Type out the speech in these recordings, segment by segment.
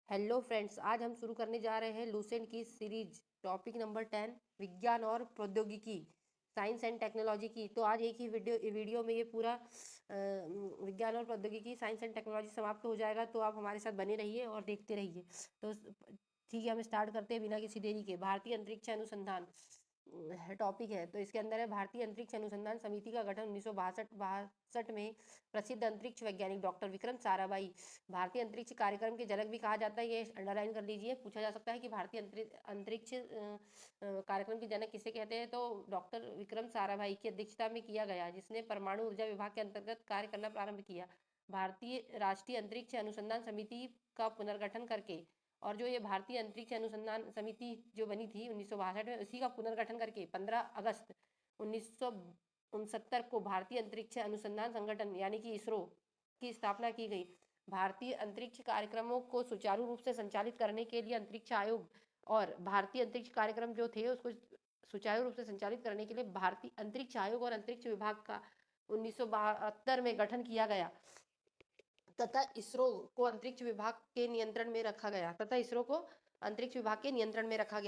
Hello friends, आज हम शुरू करने जा रहे हैं लूसेंट की सीरीज टॉपिक नंबर 10 विज्ञान और प्रौद्योगिकी, साइंस एंड टेक्नोलॉजी की। तो आज एक ही वीडियो में ये पूरा विज्ञान और प्रौद्योगिकी, साइंस एंड टेक्नोलॉजी समाप्त हो जाएगा। तो आप हमारे साथ बने रहिए और देखते रहिए। तो ठीक है, हम स्टार्ट करते हैं बिना किसी देरी के। भारतीय अंतरिक्ष अनुसंधान टॉपिक है। तो इसके अंदर है भारतीय अंतरिक्ष अनुसंधान समिति का गठन 1962 में प्रसिद्ध अंतरिक्ष वैज्ञानिक डॉक्टर विक्रम साराभाई, भारतीय अंतरिक्ष कार्यक्रम के जनक भी कहा जाता है। ये अंडरलाइन कर लीजिए, पूछा जा सकता है कि भारतीय अंतरिक्ष कार्यक्रम के जनक किसे कहते हैं। तो डॉक्टर विक्रम साराभाई की अध्यक्षता में किया गया, जिसने परमाणु ऊर्जा विभाग के अंतर्गत कार्य करना प्रारंभ किया। भारतीय राष्ट्रीय अंतरिक्ष अनुसंधान समिति का पुनर्गठन करके, और जो ये भारतीय अंतरिक्ष अनुसंधान समिति जो बनी थी 1962 में, उसी का पुनर्गठन करके 15 अगस्त 1969 को भारतीय अंतरिक्ष अनुसंधान संगठन यानी कि इसरो की स्थापना की गई। भारतीय अंतरिक्ष कार्यक्रमों को सुचारू रूप से संचालित करने के लिए अंतरिक्ष आयोग और भारतीय अंतरिक्ष कार्यक्रम जो थे उसको सुचारू रूप से संचालित करने के लिए भारतीय अंतरिक्ष आयोग और अंतरिक्ष विभाग का 1972 में गठन किया गया तथा इसरो को अंतरिक्ष विभाग के नियंत्रण में रखा गया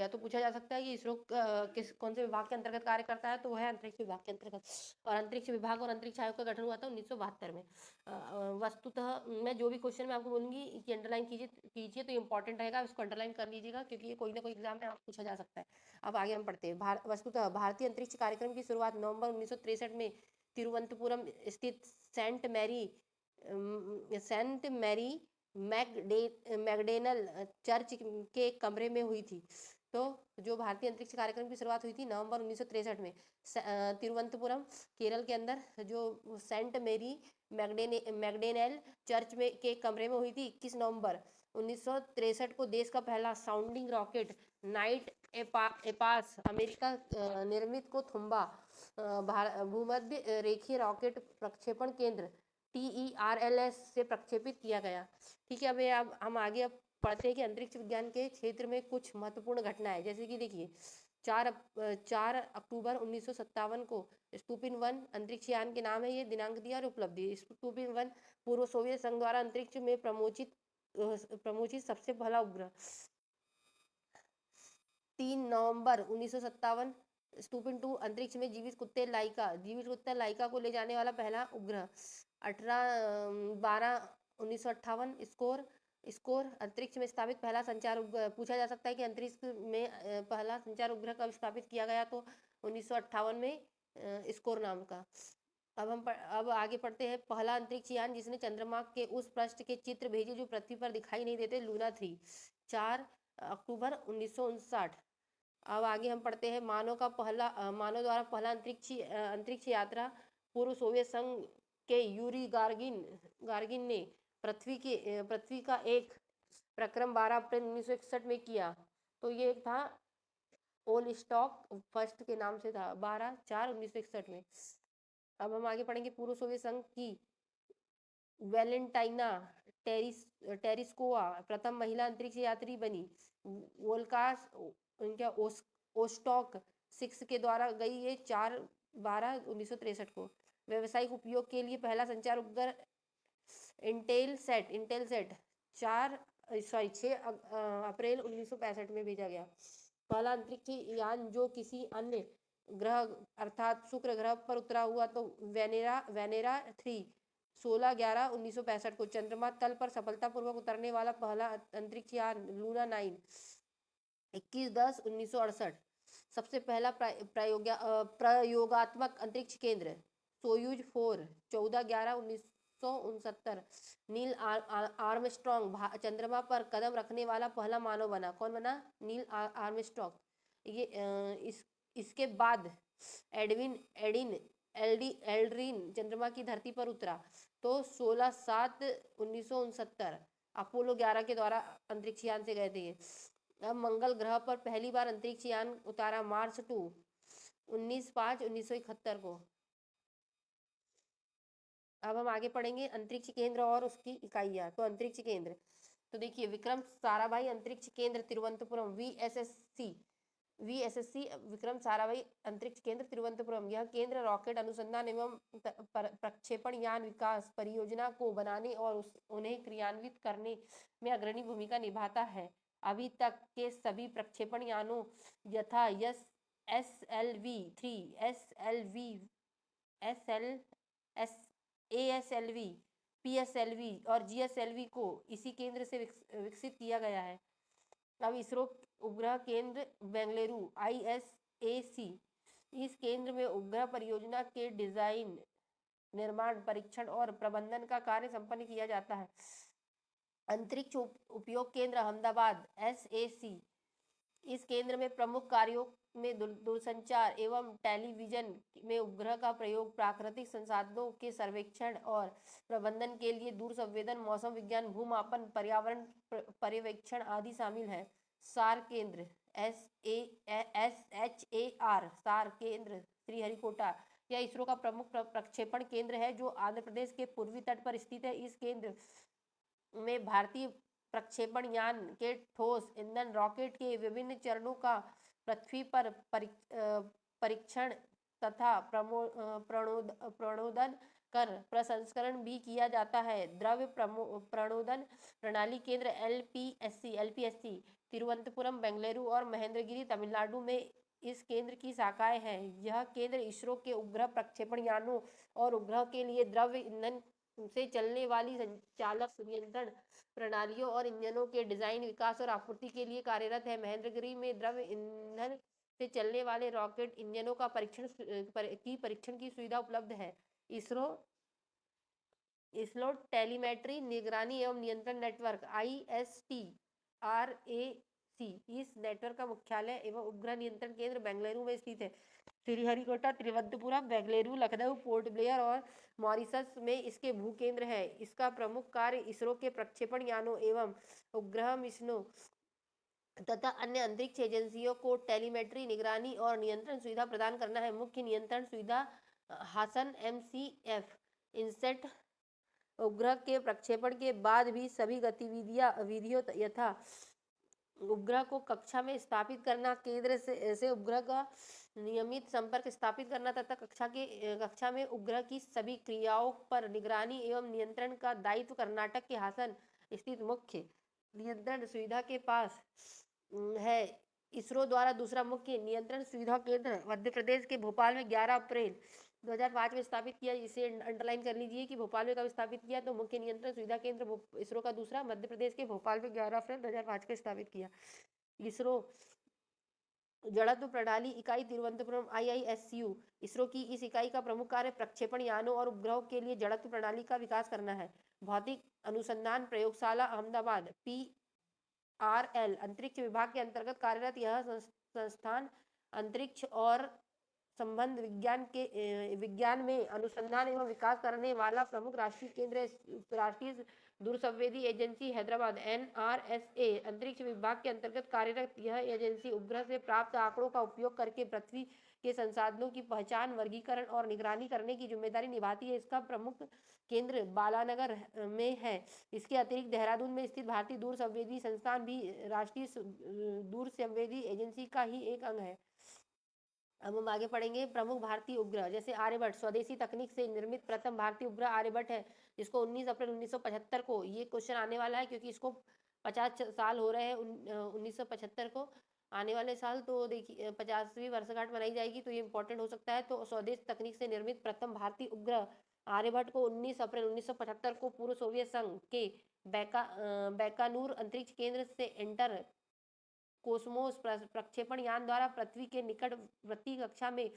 तो पूछा जा सकता है कि इसरो कौन से विभाग के अंतर्गत कार्य करता है। तो वह है अंतरिक्ष विभाग के अंतर्गत, और अंतरिक्ष विभाग और अंतरिक्ष आयोग का गठन हुआ था 1972 में। वस्तुतः मैं जो भी क्वेश्चन मैं आपको बोलूंगी कि अंडरलाइन कीजिए तो ये इंपॉर्टेंट रहेगा, इसको अंडरलाइन कर लीजिएगा क्योंकि ये कोई ना कोई एग्जाम में आपको पूछा जा सकता है। अब आगे हम पढ़ते हैं। वस्तुतः भारतीय अंतरिक्ष कार्यक्रम की शुरुआत नवंबर 1963 में तिरुवनंतपुरम स्थित सेंट मैरी मैगडेनल चर्च के कमरे में हुई थी। तो जो भारतीय अंतरिक्ष कार्यक्रम की शुरुआत हुई थी नवंबर 1963 में तिरुवनंतपुरम केरल के अंदर जो सेंट मैरी मैगडेनल चर्च में के कमरे में हुई थी 21 नवंबर 1963 को। देश का पहला साउंडिंग रॉकेट नाइट एपास अमेरिका निर्मित को थुम्बा भूमध्य रेखीय रॉकेट प्रक्षेपण केंद्र TERLS से प्रक्षेपित किया गया। ठीक है, अब हम आगे अब पढ़ते हैं कि अंतरिक्ष विज्ञान के क्षेत्र में कुछ महत्वपूर्ण घटनाएं, जैसे कि देखिए 4 अक्टूबर 1957 को स्पुतनिक 1 अंतरिक्ष यान के नाम है ये, दिनांक दिया और उपलब्धि। स्पुतनिक 1 पूर्व सोवियत संघ द्वारा अंतरिक्ष में प्रमोचित सबसे पहला उपग्रह। 3 नवंबर 1957 स्पुतनिक 2 अंतरिक्ष में जीवित कुत्ते लाइका को ले जाने वाला पहला उपग्रह। 18/12/1958 स्कोर अंतरिक्ष में स्थापित पहला संचार उपग्रह। पूछा जा सकता है कि अंतरिक्ष में पहला संचार उपग्रह कब स्थापित किया गया, तो 1958 में स्कोर नाम का। अब आगे पढ़ते हैं। पहला अंतरिक्ष यान जिसने चंद्रमा के उस पृष्ठ के चित्र भेजे जो पृथ्वी पर दिखाई नहीं देते, लूना 3, 4 अक्टूबर 1959। अब आगे हम पढ़ते हैं। मानव द्वारा पहला अंतरिक्ष यात्रा पूर्व सोवियत संघ के यूरी गार्गिन ने पृथ्वी का एक प्रक्रम 12 अप्रैल 1961 में किया। तो ये एक था ओल स्टॉक फर्स्ट के नाम से था, 12/4/1961 में। अब हम आगे पढ़ेंगे। पूर्व सोवियत संघ की वैलेंटाइना टेरिस्कोवा प्रथम महिला अंतरिक्ष यात्री बनी। वोल्कास उनका ओस्टॉक 6 के द्वारा गई ये 4/12/1963 को। व्यावसायिक उपयोग के लिए पहला संचार उपग्रह इंटेलसेट 6 अप्रैल 1965 में भेजा गया। पहला अंतरिक्ष यान जो किसी अन्य ग्रह अर्थात शुक्र ग्रह पर उतरा हुआ, तो वेनेरा 3 16/11/1965 को। चंद्रमा तल पर सफलतापूर्वक उतरने वाला पहला अंतरिक्ष यान लूना 9 21/10/1968। सबसे पहला प्रयोगात्मक अंतरिक्ष केंद्र सोयूज 4 14/11/1969। नील आर्मस्ट्रॉन्ग चंद्रमा पर कदम रखने वाला पहला मानव बना। कौन बना? Neil Armstrong. इसके बाद एल्ड्रिन चंद्रमा की धरती पर उतरा, तो 16/7/1969 अपोलो 11 के द्वारा अंतरिक्ष यान से गए थे। अब मंगल ग्रह पर पहली बार अंतरिक्ष यान उतारा मार्च 2 19/5/1971 को। अब हम आगे पढ़ेंगे अंतरिक्ष केंद्र और उसकी इकाइयां। तो अंतरिक्ष केंद्र, तो देखिए विक्रम साराभाई अंतरिक्ष केंद्र तिरुवनंतपुरम VSSC VSSC विक्रम साराभाई अंतरिक्ष केंद्र तिरुवनंतपुरम। यह केंद्र रॉकेट अनुसंधान एवं प्रक्षेपण यान विकास परियोजना को बनाने और उन्हें क्रियान्वित करने में अग्रणी भूमिका निभाता है। अभी तक के सभी प्रक्षेपण यानों यथा SLV-3, SLV, ASLV, PSLV और GSLV को इसी केंद्र से विकसित किया गया है। अब इसरो उपग्रह केंद्र बेंगलुरु ISAC, इस केंद्र में उपग्रह परियोजना के डिजाइन, निर्माण, परीक्षण और प्रबंधन का कार्य संपन्न किया जाता है। अंतरिक्ष उपयोग केंद्र अहमदाबाद SAC, इस केंद्र में प्रमुख कार्यों में दूरसंचार एवं टेलीविजन में उपग्रह का प्रयोग, प्राकृतिक संसाधनों के सर्वेक्षण और प्रबंधन के लिए दूर संवेदन, मौसम विज्ञान, भूमापन, पर्यावरण पर्यवेक्षण आदि शामिल है। सार केंद्र SHAR, सार केंद्र श्रीहरिकोटा, यह इसरो का प्रमुख प्रक्षेपण केंद्र है जो आंध्र प्रदेश के पूर्वी तट पर स्थित है। इस केंद्र में भारतीय प्रक्षेपण यान के ठोस ईंधन रॉकेट के विभिन्न चरणों का पृथ्वी पर परीक्षण तथा प्रणोदन कर प्रसंस्करण भी किया जाता है। द्रव्य प्रणोदन प्रणाली केंद्र LPSC तिरुवनंतपुरम, बेंगलुरु और महेंद्रगिरी तमिलनाडु में इस केंद्र की शाखाएं हैं। यह केंद्र इसरो के उपग्रह प्रक्षेपण यानों और उपग्रह के लिए द्रव्य ईंधन से चलने वाली संचालक नियंत्रण प्रणालियों और इंजनों के डिजाइन, विकास और आपूर्ति के लिए कार्यरत है। महेंद्रगिरी में द्रव्य ईंधन से चलने वाले रॉकेट इंजनों का परीक्षण की सुविधा उपलब्ध है। इसरो टेलीमेट्री निगरानी एवं नियंत्रण नेटवर्क ISTRAC, इस नेटवर्क का मुख्यालय एवं उपग्रह नियंत्रण केंद्र बेंगलुरु में स्थित है। श्रीहरिकोटा, तिरुवनंतपुरम, बेंगलुरु, लखनऊ, पोर्ट ब्लेयर और मॉरिशस में इसके भू केंद्र है। इसका प्रमुख कार्य इसरो के प्रक्षेपण यानों एवं उपग्रह मिशनों तथा अन्य अंतरिक्ष एजेंसियों को टेलीमेट्री, निगरानी और नियंत्रण सुविधा प्रदान करना है। मुख्य नियंत्रण सुविधा हासन MCF इनसेट उपग्रह के प्रक्षेपण के बाद भी सभी विधियों यथा उपग्रह को कक्षा में स्थापित करना, केंद्र से उपग्रह का नियमित संपर्क स्थापित करना तथा कक्षा में उपग्रह की सभी क्रियाओं पर निगरानी एवं नियंत्रण का दायित्व कर्नाटक के हासन स्थित मुख्य नियंत्रण सुविधा के पास है। इसरो द्वारा दूसरा मुख्य नियंत्रण सुविधा केंद्र मध्य प्रदेश के भोपाल में 11 अप्रैल 2005 में स्थापित किया। इसे अंडरलाइन कर लीजिए कि भोपाल में कब स्थापित किया। तो मुख्य नियंत्रण सुविधा केंद्र इसरो का दूसरा मध्य प्रदेश के भोपाल में 11 अप्रैल 2005 को स्थापित किया। इसरो जड़त्व प्रणाली इकाई तिरुवनंतपुरम IIScu, इसरो की इस इकाई का प्रमुख कार्य प्रक्षेपण यानों और उपग्रहों के लिए जड़त्व प्रणाली का विकास करना है। भौतिक अनुसंधान प्रयोगशाला अहमदाबाद PRL अंतरिक्ष विभाग के अंतर्गत कार्यरत यह संस्थान अंतरिक्ष और संबंध विज्ञान में अनुसंधान एवं विकास करने वाला प्रमुख राष्ट्रीय केंद्र है। राष्ट्रीय दूरसंवेदी एजेंसी हैदराबाद NRSA अंतरिक्ष विभाग के अंतर्गत कार्यरत यह एजेंसी उपग्रह से प्राप्त आंकड़ों का उपयोग करके पृथ्वी के संसाधनों की पहचान, वर्गीकरण और निगरानी करने की जिम्मेदारी निभाती है। इसका प्रमुख केंद्र बालानगर में है। इसके अतिरिक्त देहरादून में स्थित भारतीय दूर संवेदी संस्थान भी राष्ट्रीय दूर संवेदी एजेंसी का ही एक अंग है। अब हम आगे पढ़ेंगे प्रमुख भारतीय उपग्रह। जैसे आर्यभट्ट स्वदेशी तकनीक से निर्मित प्रथम भारतीय उपग्रह आर्यभट्ट है, जिसको 19 अप्रैल 1975 को, ये क्वेश्चन आने वाला है क्योंकि इसको 50 साल हो रहे हैं 1975 को आने वाले साल। तो देखिए 50वीं वर्षगांठ मनाई जाएगी तो ये इंपॉर्टेंट हो सकता है। तो स्वदेश तकनीक से निर्मित प्रथम भारतीय उपग्रह आर्यभट्ट को 19 अप्रैल 1975 को पूर्व सोवियत संघ के बैकानूर अंतरिक्ष केंद्र से एंटर कोसमोस प्रक्षेपण यान द्वारा पृथ्वी के निकटवर्ती कक्षा में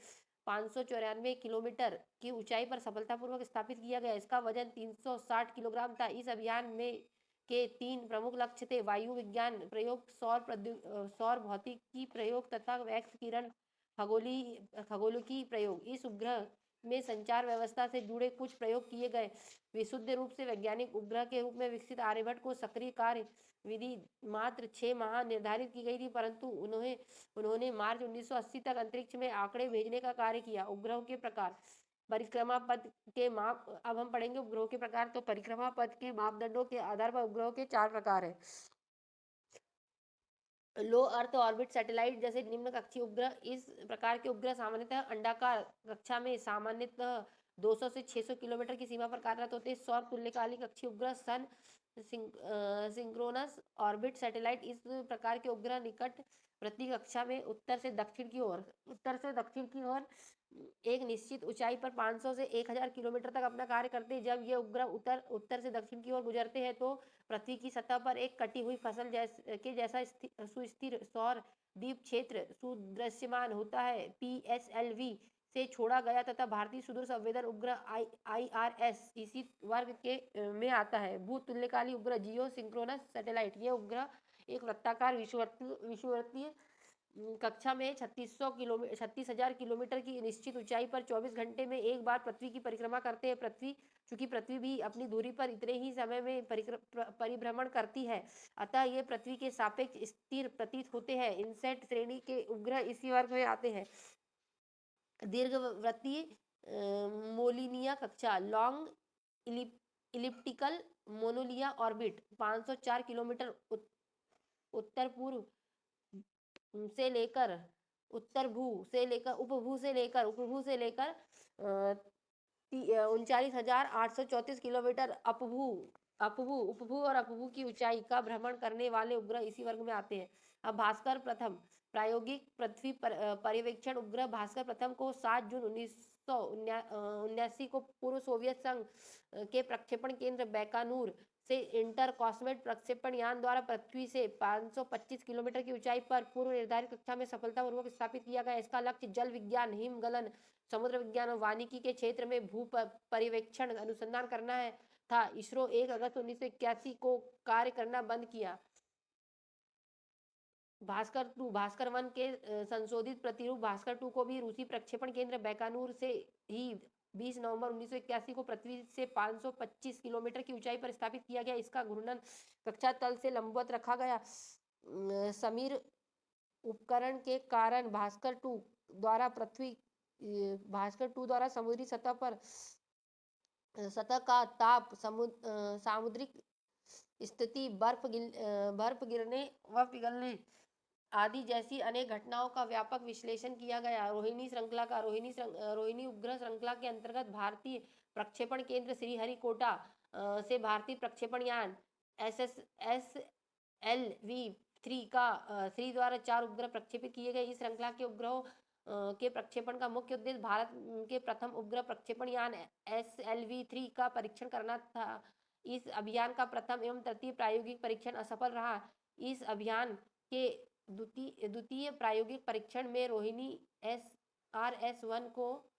594 किलोमीटर की ऊंचाई पर सफलतापूर्वक स्थापित किया गया। इसका वजन 360 किलोग्राम था। इस अभियान में के 3 प्रमुख लक्ष्य थे: वायु विज्ञान प्रयोग, सौर भौतिकी प्रयोग तथा एक्स किरण खगोलिकी प्रयोग। इस उपग्रह में संचार व्यवस्था से जुड़े कुछ प्रयोग किए गए। विशुद्ध रूप से वैज्ञानिक उपग्रह के रूप में विकसित आर्यभट्ट को सक्रिय कार्य विधि मात्र 6 माह निर्धारित की गई थी, परंतु उन्होंने मार्च 1980 तक अंतरिक्ष में आंकड़े भेजने का कार्य किया। उपग्रहों के प्रकार, परिक्रमा पथ के माप। अब हम पढ़ेंगे उपग्रहों के प्रकार। तो परिक्रमा पथ के मापदंडों के आधार पर उपग्रहों के 4 प्रकार हैं। लो अर्थ ऑर्बिट सैटेलाइट जैसे निम्न कक्षीय उपग्रह। इस प्रकार के उपग्रह सामान्यतः अंडाकार कक्षा में सामान्यतः 200 से 600 किलोमीटर की सीमा पर कार्यरत होते हैं। सौर तुल्यकालिक कक्षीय उपग्रह सन सिंक्रोनस ऑर्बिट सैटेलाइट इस प्रकार के उपग्रह निकट पृथ्वी कक्षा में उत्तर से दक्षिण की ओर एक निश्चित ऊंचाई पर 500 से 1000 किलोमीटर तक अपना कार्य करते हैं। जब ये उपग्रह उत्तर से दक्षिण की ओर गुजरते हैं तो पृथ्वी की सतह पर एक कटी हुई फसल जैसा सुस्थिर सौर द्वीप क्षेत्र सुदृश्यमान होता है। PSLV से छोड़ा गया तथा भारतीय सुदूर संवेदन उपग्रह IRS इसी वर्ग के में आता है। भू तुल्यकालिक उपग्रह जियो सिंक्रोनस सैटेलाइट ये उपग्रह एक वृत्ताकार विषुवतीय कक्षा में 36,000 किलोमीटर की निश्चित ऊंचाई पर 24 घंटे में एक बार पृथ्वी की परिक्रमा करते हैं। चूंकि पृथ्वी भी अपनी दूरी पर इतने ही समय में परिभ्रमण करती है, अतः ये पृथ्वी के सापेक्ष स्थिर प्रतीत होते हैं। इनसेट श्रेणी के उपग्रह इसी वर्ग में आते हैं। दीर्घवृत्तीय मोलिनिया कक्षा लॉन्ग इलिप्टिकल मोनोलिया ऑर्बिट 504 किलोमीटर उत्तर पूर्व से लेकर उपभू से लेकर 39,834 किलोमीटर उपभू और अपभू की ऊंचाई का भ्रमण करने वाले उपग्रह इसी वर्ग में आते हैं। अब भास्कर प्रथम प्रायोगिक पृथ्वी पर्यवेक्षण उपग्रह भास्कर प्रथम को 7 जून 1979 को पूर्व सोवियत संघ के प्रक्षेपण केंद्र बैकानूर से इंटर कॉस्मेट प्रक्षेपण यान द्वारा पृथ्वी से 525 किलोमीटर की ऊंचाई पर पूर्व निर्धारित कक्षा में सफलतापूर्वक स्थापित किया गया। इसका लक्ष्य जल विज्ञान, हिमगलन, समुद्र विज्ञान और वानिकी के क्षेत्र में भू पर्यवेक्षण अनुसंधान करना है था। इसरो 1 अगस्त 1981 को कार्य करना बंद किया। भास्कर 1 के संशोधित प्रतिरूप भास्कर 2 को भी रूसी प्रक्षेपण केंद्र बैकानूर से ही 20 नवंबर 1981 को पृथ्वी से 525 किलोमीटर की ऊंचाई पर स्थापित किया गया। इसका घूर्णन कक्षा तल से लंबवत रखा गया। समीर उपकरण के कारण भास्कर 2 द्वारा समुद्री सतह का ताप, सामुद्रिक स्थिति, बर्फ गिरने व पिघलने आदि जैसी अनेक घटनाओं का व्यापक विश्लेषण किया गया। रोहिणी उपग्रह श्रृंखला के अंतर्गत भारतीय प्रक्षेपण केंद्र श्रीहरिकोटा से भारतीय प्रक्षेपण यान SLV-3 द्वारा 4 उपग्रह प्रक्षेपित किए गए। इस श्रृंखला के उपग्रहों के प्रक्षेपण का मुख्य उद्देश्य भारत के प्रथम उपग्रह प्रक्षेपण यान SLV-3 का परीक्षण करना था। इस अभियान का प्रथम एवं तृतीय प्रायोगिक परीक्षण असफल रहा। इस अभियान के द्वितीय प्रायोगिक परीक्षण में रोहिणी RS-1 को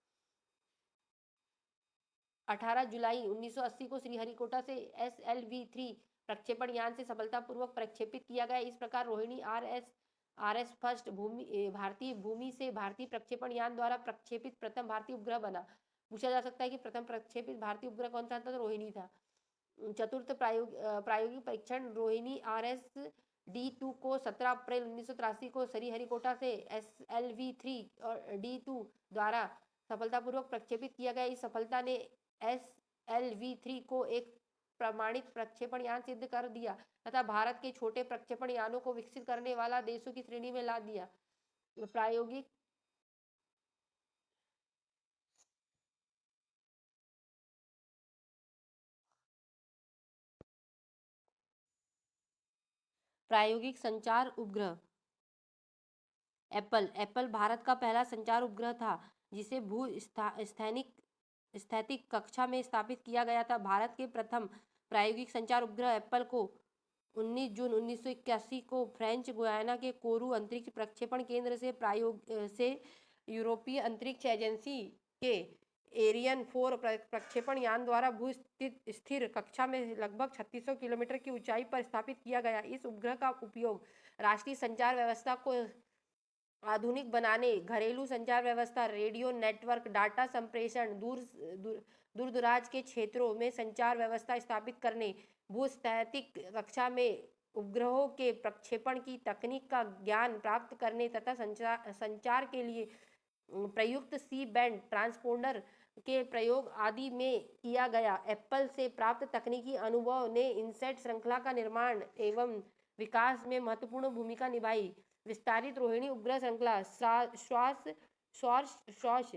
18 जुलाई 1980 को श्रीहरिकोटा से SLV-3 प्रक्षेपण यान से सफलतापूर्वक प्रक्षेपित किया गया। इस प्रकार रोहिणी RS फर्स्ट भारतीय भूमि से भारतीय प्रक्षेपण यान द्वारा प्रक्षेपित प्रथम भारतीय उपग्रह बना। पूछा जा सकता है कि प्रथम प्रक्षेपित भारतीय उपग्रह कौन सा था, तो रोहिणी था। चतुर्थ प्रायोगिक परीक्षण रोहिणी RS-D2 को 17 अप्रैल 1983 को श्रीहरिकोटा से SLV-3 और D2 द्वारा सफलतापूर्वक प्रक्षेपित किया गया। इस सफलता ने SLV-3 को एक प्रमाणित प्रक्षेपण यान सिद्ध कर दिया तथा भारत के छोटे प्रक्षेपण यानों को विकसित करने वाला देशों की श्रेणी में ला दिया। प्रायोगिक संचार उपग्रह एप्पल भारत का पहला संचार उपग्रह था जिसे भू स्थैतिक कक्षा में स्थापित किया गया था। भारत के प्रथम प्रायोगिक संचार उपग्रह एप्पल को 19 जून 1981 को फ्रेंच गुयाना के कोरू अंतरिक्ष प्रक्षेपण केंद्र से यूरोपीय अंतरिक्ष एजेंसी के एरियन 4 प्रक्षेपण यान द्वारा भू स्थिर कक्षा में लगभग 3600 किलोमीटर की ऊंचाई पर स्थापित किया गया। इस उपग्रह का उपयोग राष्ट्रीय संचार व्यवस्था को आधुनिक बनाने, घरेलू संचार व्यवस्था, रेडियो नेटवर्क, डाटा संप्रेषण, दूर दराज के क्षेत्रों में संचार व्यवस्था स्थापित करने, भूस्थैतिक कक्षा में उपग्रहों के प्रक्षेपण की तकनीक का ज्ञान प्राप्त करने तथा संचार के लिए प्रयुक्त सी बैंड ट्रांसपोंडर के प्रयोग आदि में किया गया। एप्पल से प्राप्त तकनीकी अनुभव ने इनसेट श्रृंखला का निर्माण एवं विकास में महत्वपूर्ण भूमिका निभाई। विस्तारित रोहिणी उपग्रह श्रृंखला श्वास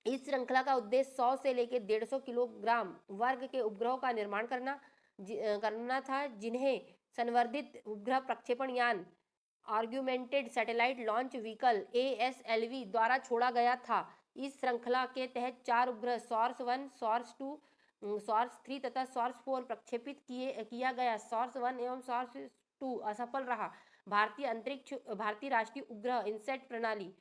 इस श्रृंखला का उद्देश्य 100 से लेकर 150 किलोग्राम वर्ग के उपग्रहों का निर्माण करना था, जिन्हें संवर्धित उपग्रह प्रक्षेपण यान augmented satellite launch vehicle ASLV द्वारा छोड़ा गया था। इस श्रृंखला के तहत 4 उपग्रह सॉर्स 1, सॉर्स 2, सॉर्स 3 तथा सॉर्स 4 प्रक्षेपित किया गया। सॉर्स 1 एवं सॉर्स 2 असफल रहा। भारतीय राष्ट्रीय उपग्रह इनसेट प्रणाली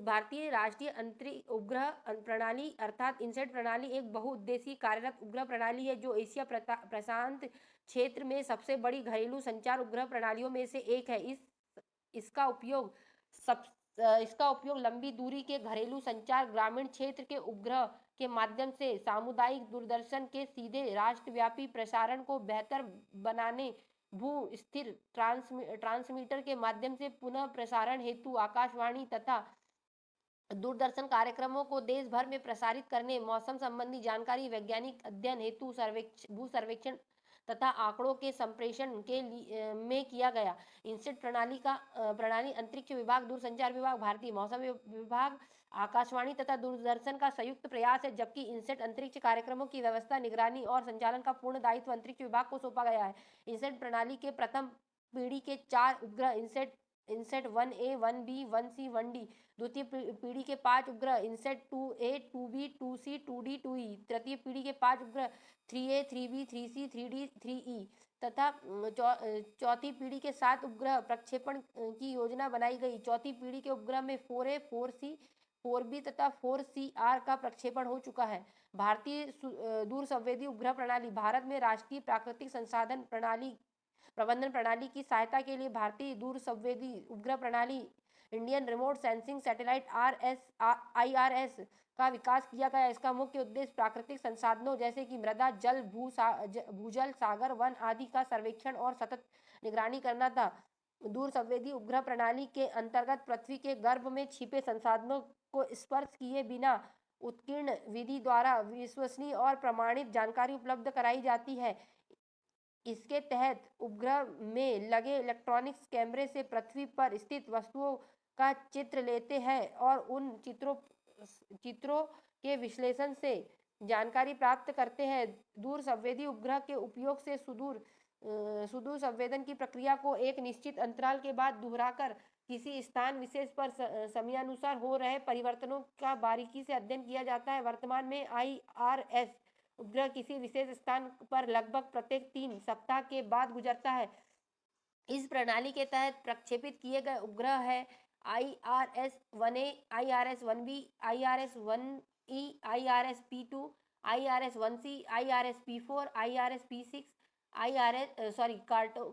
भारतीय राष्ट्रीय अंतरिक्ष उपग्रह प्रणाली अर्थात इनसेट प्रणाली एक बहुउद्देशीय कार्यरत उपग्रह प्रणाली है, जो एशिया प्रशांत क्षेत्र में सबसे बड़ी घरेलू संचार उपग्रह प्रणालियों में से एक है। इसका उपयोग लंबी दूरी के घरेलू संचार, ग्रामीण क्षेत्र के उपग्रह के माध्यम से सामुदायिक दूरदर्शन के सीधे राष्ट्रव्यापी प्रसारण को बेहतर बनाने, भू स्थिर ट्रांसमीटर के माध्यम से पुनः प्रसारण हेतु आकाशवाणी तथा दूरदर्शन कार्यक्रमों को देश भर में प्रसारित करने, मौसम संबंधी जानकारी, वैज्ञानिक अध्ययन हेतु भू सर्वेक्षण तथा आंकड़ों के संप्रेषण के लिए में किया गया। इनसेट प्रणाली अंतरिक्ष विभाग, दूरसंचार विभाग, भारतीय मौसम विभाग, आकाशवाणी तथा दूरदर्शन का संयुक्त प्रयास है, जबकि इनसेट अंतरिक्ष कार्यक्रमों की व्यवस्था, निगरानी और संचालन का पूर्ण दायित्व अंतरिक्ष विभाग को सौंपा गया है। इनसेट प्रणाली के प्रथम पीढ़ी के 4 उपग्रह INSAT 1A, 1B, 1C, 1D, द्वितीय पीढ़ी के 5 उपग्रह INSAT 2A, 2B, 2C, 2D, 2E, तृतीय पीढ़ी के 5 उपग्रह 3A, 3B, 3C, 3D, 3E तथा चौथी पीढ़ी के 7 उपग्रह प्रक्षेपण की योजना बनाई गई। चौथी पीढ़ी के उपग्रह में 4A, 4C, 4B तथा 4CR का प्रक्षेपण हो चुका है। भारतीय दूर संवेदी उपग्रह प्रणाली भारत में राष्ट्रीय प्राकृतिक संसाधन प्रबंधन प्रणाली की सहायता के लिए भारतीय दूर संवेदी उपग्रह प्रणाली Indian remote sensing satellite IRS का विकास किया गया। इसका मुख्य उद्देश्य प्राकृतिक संसाधनों जैसे कि मृदा, जल, भूजल, सागर, वन आदि का सर्वेक्षण और सतत निगरानी करना था। दूर संवेदी उपग्रह प्रणाली के अंतर्गत पृथ्वी के गर्भ में छिपे संसाधनों को स्पर्श किए बिना उत्कीर्ण विधि द्वारा विश्वसनीय और प्रमाणित जानकारी उपलब्ध कराई जाती है। इसके तहत उपग्रह में लगे इलेक्ट्रॉनिक्स कैमरे से पृथ्वी पर स्थित वस्तुओं का चित्र लेते हैं और उन चित्रों के विश्लेषण से जानकारी प्राप्त करते हैं। दूर संवेदी उपग्रह के उपयोग से सुदूर संवेदन की प्रक्रिया को एक निश्चित अंतराल के बाद दोहराकर किसी स्थान विशेष पर समयानुसार हो रहे परिवर्तनों का बारीकी से अध्ययन किया जाता है। वर्तमान में IRS उपग्रह किसी विशेष स्थान पर लगभग प्रत्येक 3 सप्ताह के बाद गुजरता है। इस प्रणाली के तहत प्रक्षेपित किए गए उपग्रह है IRS-1A, IRS-1B, IRS-1E, IRS-P2, IRS-1C, IRS-P4, IRS-P6,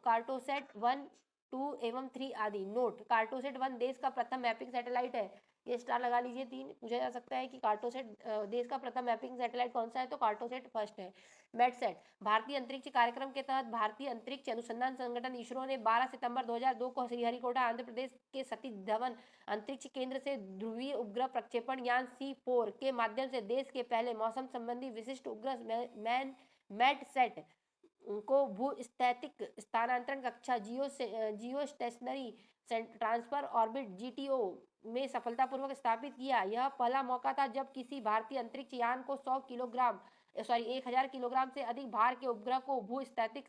Cartosat 1, 2 एवं 3 आदि। नोट: कार्टोसैट 1 देश का प्रथम मैपिंग सैटेलाइट है। ये स्टार लगा लीजिए 3। पूछा जा सकता है कि कार्टोसैट देश का प्रथम मैपिंग सैटेलाइट कौन सा है, तो कार्टोसैट फर्स्ट है। मैटसैट भारतीय अंतरिक्ष कार्यक्रम के तहत भारतीय अंतरिक्ष अनुसंधान संगठन इसरो ने 12 सितंबर 2002 को श्रीहरिकोटा आंध्र प्रदेश के सतीश धवन अंतरिक्ष केंद्र से ध्रुवीय उपग्रह प्रक्षेपण यान C4 के माध्यम से देश के पहले मौसम संबंधी विशिष्ट उपग्रह मैटसैट को भूस्थैतिक स्थानांतरण कक्षा जियो स्टेशनरी ट्रांसफर ऑर्बिट GTO में सफलतापूर्वक स्थापित किया। यह पहला मौका था जब किसी भारतीय अंतरिक्ष यान को 1000 किलोग्राम से अधिक भार के उपग्रह को भूस्थैतिक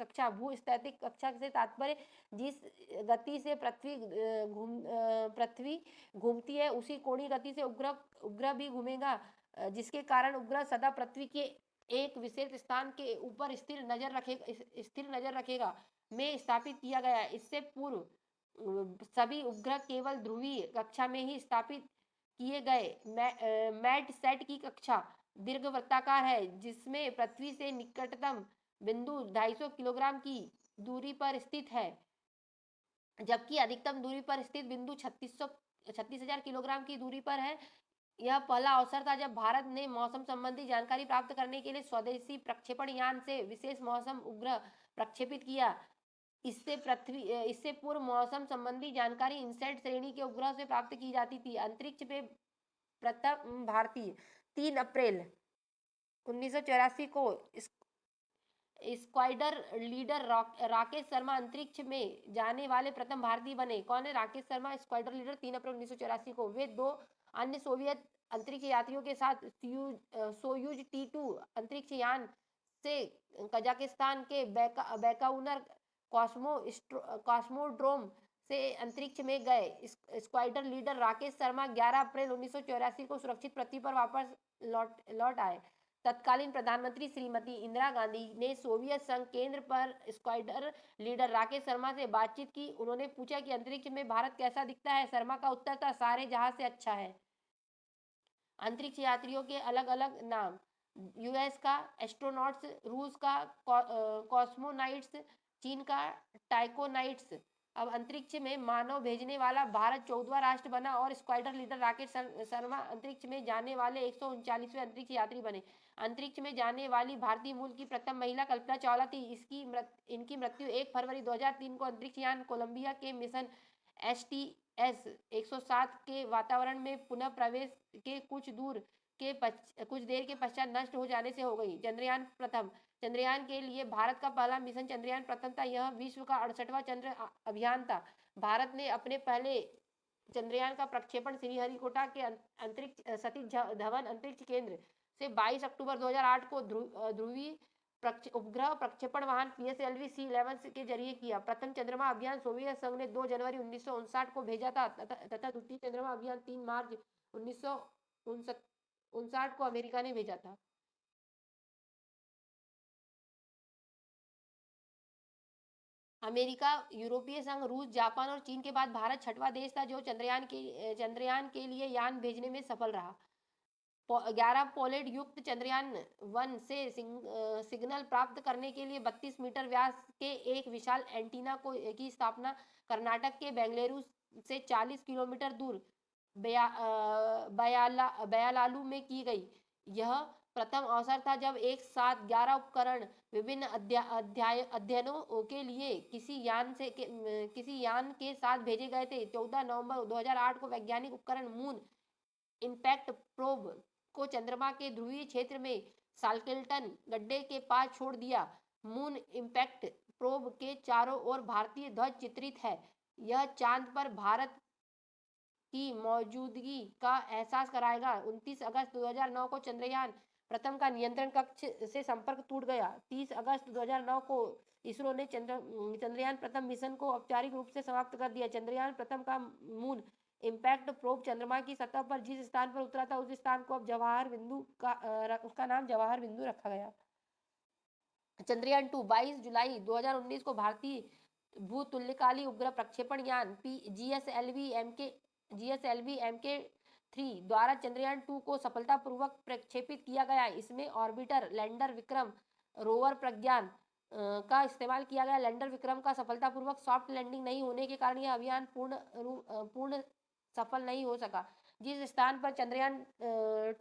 कक्षा से तात्पर्य जिस गति से पृथ्वी घूमती है उसी कोणीय गति से उपग्रह भी घूमेगा, जिसके कारण उपग्रह सदा पृथ्वी के एक विशेष स्थान के ऊपर स्थिर नजर रखेगा में स्थापित किया गया। इससे पूर्व सभी उपग्रह केवल ध्रुवीय कक्षा में ही स्थापित किए गए। मैटसैट की कक्षा दीर्घवृत्ताकार है, जिसमें पृथ्वी से निकटतम बिंदु 250 किलोग्राम की दूरी पर स्थित है, जबकि अधिकतम दूरी पर स्थित बिंदु 36,000 किलोग्राम की दूरी पर है। यह पहला अवसर था जब भारत ने मौसम संबंधी जानकारी प्राप्त करने के लिए स्वदेशी प्रक्षेपण यान से विशेष मौसम उपग्रह प्रक्षेपित किया। इससे पूर्व मौसम संबंधी जानकारी इनसैट श्रेणी के उपग्रह से प्राप्त की जाती थी। अंतरिक्ष में प्रथम भारतीय 3 अप्रैल 1984 को स्क्वाड्रन लीडर राकेश शर्मा अंतरिक्ष में जाने वाले प्रथम भारतीय बने। कौन है राकेश शर्मा? स्क्वाड्रन लीडर 3 अप्रैल 1984 को। वे 2 अन्य सोवियत अंतरिक्ष यात्रियों के साथ सोयूज T2 अंतरिक्ष यान से कजाकिस्तान के बैकाउनर कॉस्मोड्रोम से अंतरिक्ष में गए। स्क्वाड्रन लीडर राकेश शर्मा 11 अप्रैल 1984 को सुरक्षित पृथ्वी पर वापस लौट आए। तत्कालीन प्रधानमंत्री श्रीमती इंदिरा गांधी ने सोवियत संघ केंद्र पर स्क्वाड्रन लीडर राकेश शर्मा से बातचीत की। उन्होंने पूछा कि अंतरिक्ष में भारत कैसा दिखता है। शर्मा का उत्तर था, सारे जहां से अच्छा है। अंतरिक्ष यात्रियों के अलग अलग नाम: यूएस का एस्ट्रोनॉट्स, रूस का कॉस्मोनाइट्स, चीन का टाइकोनाइट्स। अब अंतरिक्ष में मानव भेजने वाला भारत 14वां राष्ट्र बना और स्क्वाड्रन लीडर राकेश शर्मा अंतरिक्ष में जाने वाले 139वें अंतरिक्ष यात्री बने। अंतरिक्ष में जाने वाली भारतीय मूल की प्रथम महिला कल्पना चावला थी। इनकी मृत्यु 1 फरवरी 2003 को अंतरिक्ष यान कोलंबिया के मिशन STS 107 के वातावरण में पुनः प्रवेश के कुछ देर के पश्चात नष्ट हो जाने से हो गई। चंद्रयान प्रथम। चंद्रयान के लिए भारत का पहला मिशन चंद्रयान प्रथम था। यह विश्व का 68वां चंद्र अभियान था। भारत ने अपने पहले चंद्रयान का प्रक्षेपण श्रीहरिकोटा के अंतरिक्ष सतीश धवन अंतरिक्ष केंद्र से 22 अक्टूबर 2008 को ध्रुवीय उपग्रह प्रक्षेपण वाहन PSLV C-11 के जरिए किया। प्रथम चंद्रमा अभियान सोवियत संघ ने 2 जनवरी 1959 को भेजा था तथा द्वितीय चंद्रमा अभियान 3 मार्च 1959 को अमेरिका ने भेजा था। अमेरिका, यूरोपीय संघ, रूस, जापान और चीन के बाद भारत 6वां देश था जो चंद्रयान के लिए यान भेजने में सफल रहा। 11 पोलेट युक्त चंद्रयान 1 से सिग्नल प्राप्त करने के लिए 32 मीटर व्यास के एक विशाल एंटीना की स्थापना कर्नाटक के बेंगलुरु से 40 किलोमीटर दूर बयालालू में की गई। यह प्रथम अवसर था जब एक साथ 11 उपकरण विभिन्न अध्ययनों के लिए किसी यान के साथ भेजे गए थे। 14 नवंबर 2008 को वैज्ञानिक उपकरण मून इम्पैक्ट प्रोब को चंद्रमा के ध्रुवीय क्षेत्र में साल्केल्टन गड्ढे के पास छोड़ दिया। मून इम्पैक्ट प्रोब के चारों ओर भारतीय ध्वज चित्रित है। यह चांद पर भारत की मौजूदगी का एहसास कराएगा। 29 अगस्त 2009 को चंद्रयान प्रथम का नियंत्रण कक्ष से संपर्क टूट गया। 30 अगस्त 2009 को इसरो ने चंद्रयान प्रथम मिशन को औपचारिक रूप से समाप्त कर दिया। चंद्रयान प्रथम का मून इम्पैक्ट प्रोब चंद्रमा की सतह पर जिस स्थान पर उतरा था उस स्थान को अब उसका नाम जवाहर बिंदु रखा गया। चंद्रयान 2 22 जुलाई 2019 को भारतीय भूतुल्यकाली उपग्रह प्रक्षेपण यान GSLV MK3 द्वारा चंद्रयान 2 को सफलतापूर्वक प्रक्षेपित किया गया। इसमें ऑर्बिटर, लैंडर विक्रम, रोवर प्रज्ञान का इस्तेमाल किया गया। लैंडर विक्रम का सफलतापूर्वक सॉफ्ट लैंडिंग नहीं होने के कारण यह अभियान पूर्ण सफल नहीं हो सका। जिस स्थान पर चंद्रयान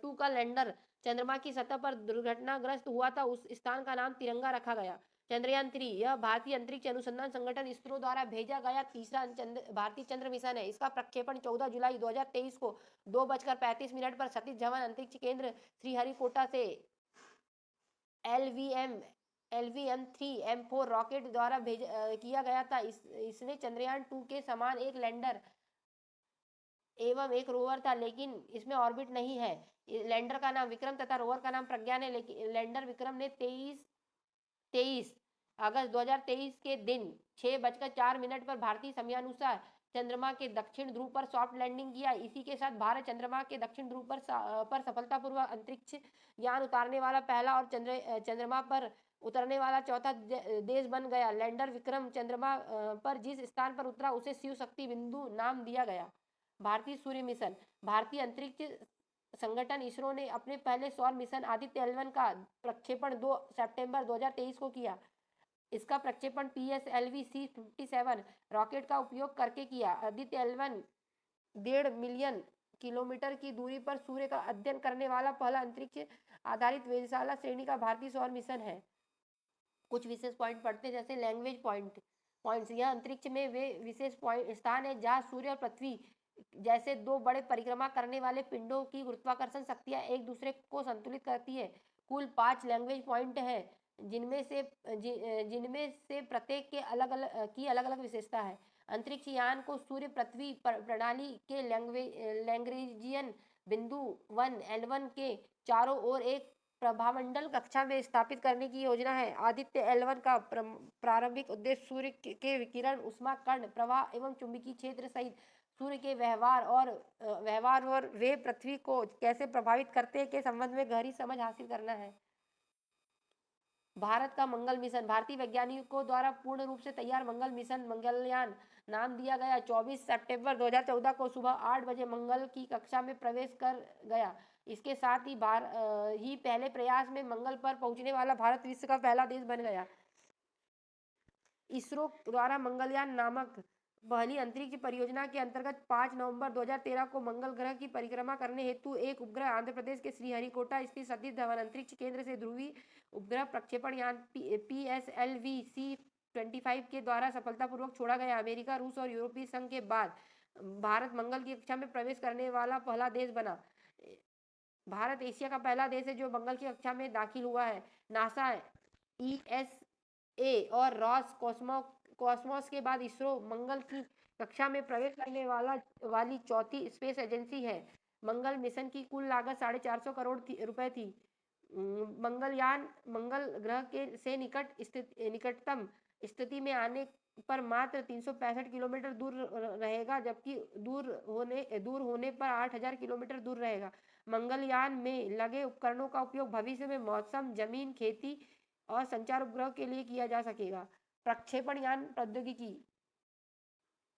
2 का लैंडर चंद्रमा की सतह पर दुर्घटनाग्रस्त हुआ था उस स्थान का नाम तिरंगा रखा गया। चंद्रयान 3 यह भारतीय अंतरिक्ष अनुसंधान संगठन इसरो द्वारा भेजा गया तीसरा भारतीय चंद्र मिशन है। इसका प्रक्षेपण 14 जुलाई 2023 को 2:35 पर सतीश धवन अंतरिक्ष केंद्र श्रीहरिकोटा से LVM-3 M4 रॉकेट द्वारा किया गया था। इसने चंद्रयान 2 के समान एक लैंडर एवं एक रोवर था, लेकिन इसमें ऑर्बिट नहीं है। लैंडर का नाम विक्रम तथा रोवर का नाम प्रज्ञान है। लेकिन लैंडर विक्रम ने 23 अगस्त 2023 के दिन 6:04 पर भारतीय समयानुसार चंद्रमा के दक्षिण ध्रुव पर सॉफ्ट लैंडिंग किया। इसी के साथ भारत चंद्रमा के दक्षिण ध्रुव पर सफलतापूर्वक अंतरिक्ष यान उतारने वाला पहला और चंद्रमा पर उतरने वाला चौथा देश बन गया। लैंडर विक्रम चंद्रमा पर जिस स्थान पर उतरा उसे शिव शक्ति बिंदु नाम दिया गया। भारतीय सूर्य मिशन। भारतीय अंतरिक्ष संगठन इसरो ने अपने पहले सौर मिशन आदित्य L1 का प्रक्षेपण 2 सितंबर 2023 को किया। इसका प्रक्षेपण PSLV C-57 रॉकेट का उपयोग करके किया। आदित्य L1 1.5 मिलियन किलोमीटर की दूरी पर सूर्य का अध्ययन करने वाला पहला अंतरिक्ष आधारित वेधशाला श्रेणी का भारतीय सौर मिशन है। कुछ विशेष पॉइंट पढ़ते जैसे लैंग्वेज पॉइंट्स। यह अंतरिक्ष में वे विशेष स्थान है जहाँ सूर्य और पृथ्वी जैसे 2 बड़े परिक्रमा करने वाले पिंडों की गुरुत्वाकर्षण शक्तियां एक दूसरे को संतुलित करती है। कुल 5 लैंग्वेज पॉइंट है। जिनमें से प्रत्येक के अलग अलग विशेषता है। अंतरिक्ष यान को सूर्य पृथ्वी प्रणाली के लैग्रेंजियन बिंदु 1 L1 के चारों ओर एक प्रभामंडल कक्षा में स्थापित करने की योजना है। आदित्य L1 का प्रारंभिक उद्देश्य सूर्य के विकिरण, ऊष्मा कण प्रवाह एवं चुंबकीय क्षेत्र सहित सूर्य के व्यवहार और वे पृथ्वी को कैसे प्रभावित करते हैं के संबंध में गहरी समझ हासिल करना है। भारत का मंगल मिशन। भारतीय वैज्ञानिकों द्वारा पूर्ण रूप से तैयार मंगल मिशन मंगलयान नाम दिया गया 24 सितंबर 2014 को सुबह 8 बजे मंगल की कक्षा में प्रवेश कर गया। इसके साथ ही पहले प्रयास में मंगल पर पहुंचने वाला भारत विश्व का पहला देश बन गया। इसरो द्वारा मंगलयान नामक पहली अंतरिक्ष परियोजना के अंतर्गत 5 नवंबर 2013 को मंगल ग्रह की परिक्रमा करने हेतु एक उपग्रह आंध्र प्रदेश के श्रीहरिकोटा स्थित सतीश धवन अंतरिक्ष केंद्र से ध्रुवीय उपग्रह प्रक्षेपण यान PSLV-C-25 के द्वारा सफलतापूर्वक छोड़ा गया। अमेरिका, रूस और यूरोपीय संघ के बाद भारत मंगल की कक्षा में प्रवेश करने वाला पहला देश बना। भारत एशिया का पहला देश है जो मंगल की कक्षा में दाखिल हुआ है। नासा, ESA और रॉस कॉस्मोस के बाद इसरो मंगल की कक्षा में प्रवेश करने वाली चौथी स्पेस एजेंसी है। मंगल मिशन की कुल लागत 450 करोड़ रुपए थी। मंगलयान मंगल ग्रह से निकटतम स्थिति में आने पर मात्र 365 किलोमीटर दूर रहेगा, जबकि दूर होने पर 8000 किलोमीटर दूर रहेगा। मंगलयान में लगे उपकरणों का उपयोग भविष्य में मौसम, जमीन, खेती और संचार उपग्रह के लिए किया जा सकेगा। प्रक्षेपण यान प्रौद्योगिकी।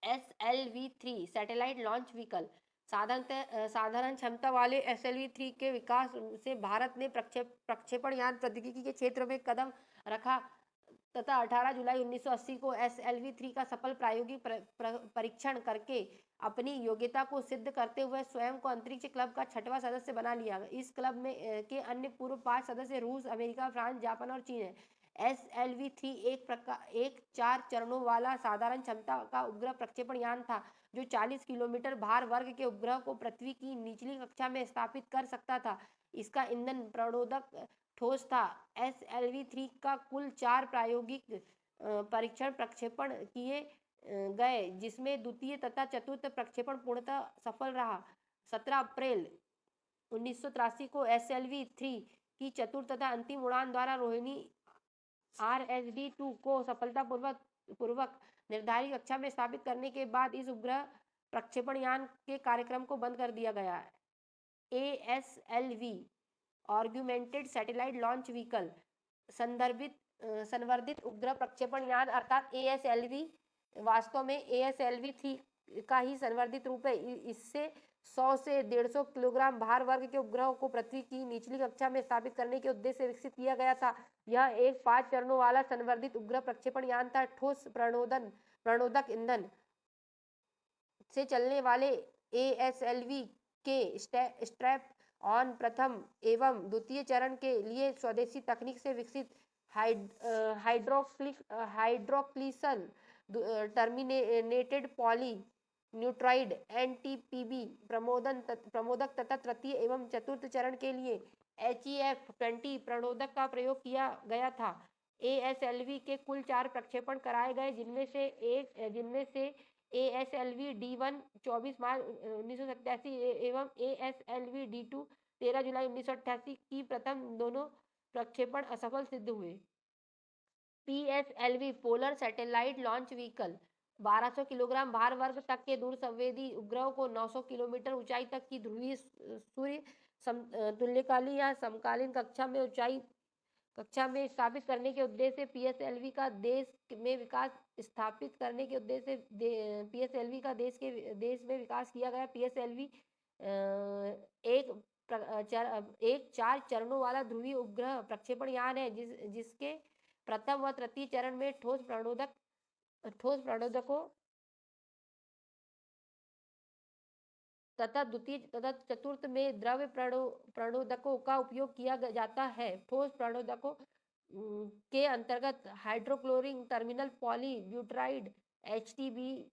SLV-3 satellite launch vehicle. साधारण क्षमता वाले SLV-3 के विकास से भारत ने प्रक्षेपण यान प्रौद्योगिकी के क्षेत्र में कदम रखा तथा 18 जुलाई 1980 को SLV-3 का सफल प्रायोगिक परीक्षण करके अपनी योग्यता को सिद्ध करते हुए स्वयं को अंतरिक्ष क्लब का 6वां सदस्य बना लिया। इस क्लब में के अन्य पूर्व 5 सदस्य रूस, अमेरिका, फ्रांस, जापान और चीन है। SLV-3 एक 4 चरणों वाला साधारण क्षमता का उपग्रह प्रक्षेपण यान था जो 40 किलोमीटर भार वर्ग के उपग्रह को पृथ्वी की निचली कक्षा में स्थापित कर सकता था। इसका ईंधन प्रणोदक ठोस था। SLV-3 का कुल 4 प्रायोगिक परीक्षण प्रक्षेपण किए गए, जिसमें द्वितीय तथा चतुर्थ प्रक्षेपण पूर्णतः सफल रहा। 17 अप्रैल 1983 को SLV-3 की चतुर्थ तथा अंतिम उड़ान द्वारा रोहिणी RSD-2 को सफलतापूर्वक निर्धारित कक्षा में स्थापित करने के बाद इस उपग्रह प्रक्षेपण यान के कार्यक्रम को बंद कर दिया गया। ASLV ऑर्गुमेंटेड सैटेलाइट लॉन्च व्हीकल संवर्धित उपग्रह प्रक्षेपण यान अर्थात ASLV वास्तव में ASLV-3 का ही संवर्धित रूप है। इससे 100 से 150 किलोग्राम भार वर्ग के उपग्रहों को पृथ्वी की निचली कक्षा में स्थापित करने के उद्देश्य से विकसित किया गया था। यह एक 5 चरणों वाला संवर्धित उपग्रह प्रक्षेपण यान था। ठोस प्रणोदक ईंधन से चलने वाले ASLV के स्ट्रैप ऑन प्रथम एवं द्वितीय चरण के लिए स्वदेशी तकनीक से विकसित हाइड्रोक्लिसल टर्मिनेटेड पॉली न्यूट्राइड NTPB प्रमोदक तथा तृतीय एवं चतुर्थ चरण के लिए HEF-20 प्रणोदक का प्रयोग किया गया था। ASLV के कुल 4 प्रक्षेपण कराए गए, जिनमें से ASLV-D1 24 मार्च 1987 एवं ASLV-D2 13 जुलाई 1988 की प्रथम दोनों प्रक्षेपण असफल सिद्ध हुए। PSLV polar satellite launch vehicle 1200 kilogram भार वर्ग तक के दूर संवेदी उपग्रहों को 900 किलोमीटर ऊंचाई तक की ध्रुवीय सूर्य तुल्यकालीन या समकालीन कक्षा में स्थापित करने के उद्देश्य से PSLV का देश में विकास किया गया। PSLV एक 4 चरणों वाला ध्रुवीय उपग्रह प्रक्षेपण यान है, जिसके प्रथम व तृतीय चरण में ठोस प्रणोदकों तथा द्वितीय तथा चतुर्थ में द्रव प्रणोदकों का उपयोग किया जाता है। ठोस प्रणोदकों के अंतर्गत हाइड्रोक्लोरिक टर्मिनल पॉली ब्यूटाराइड HTBP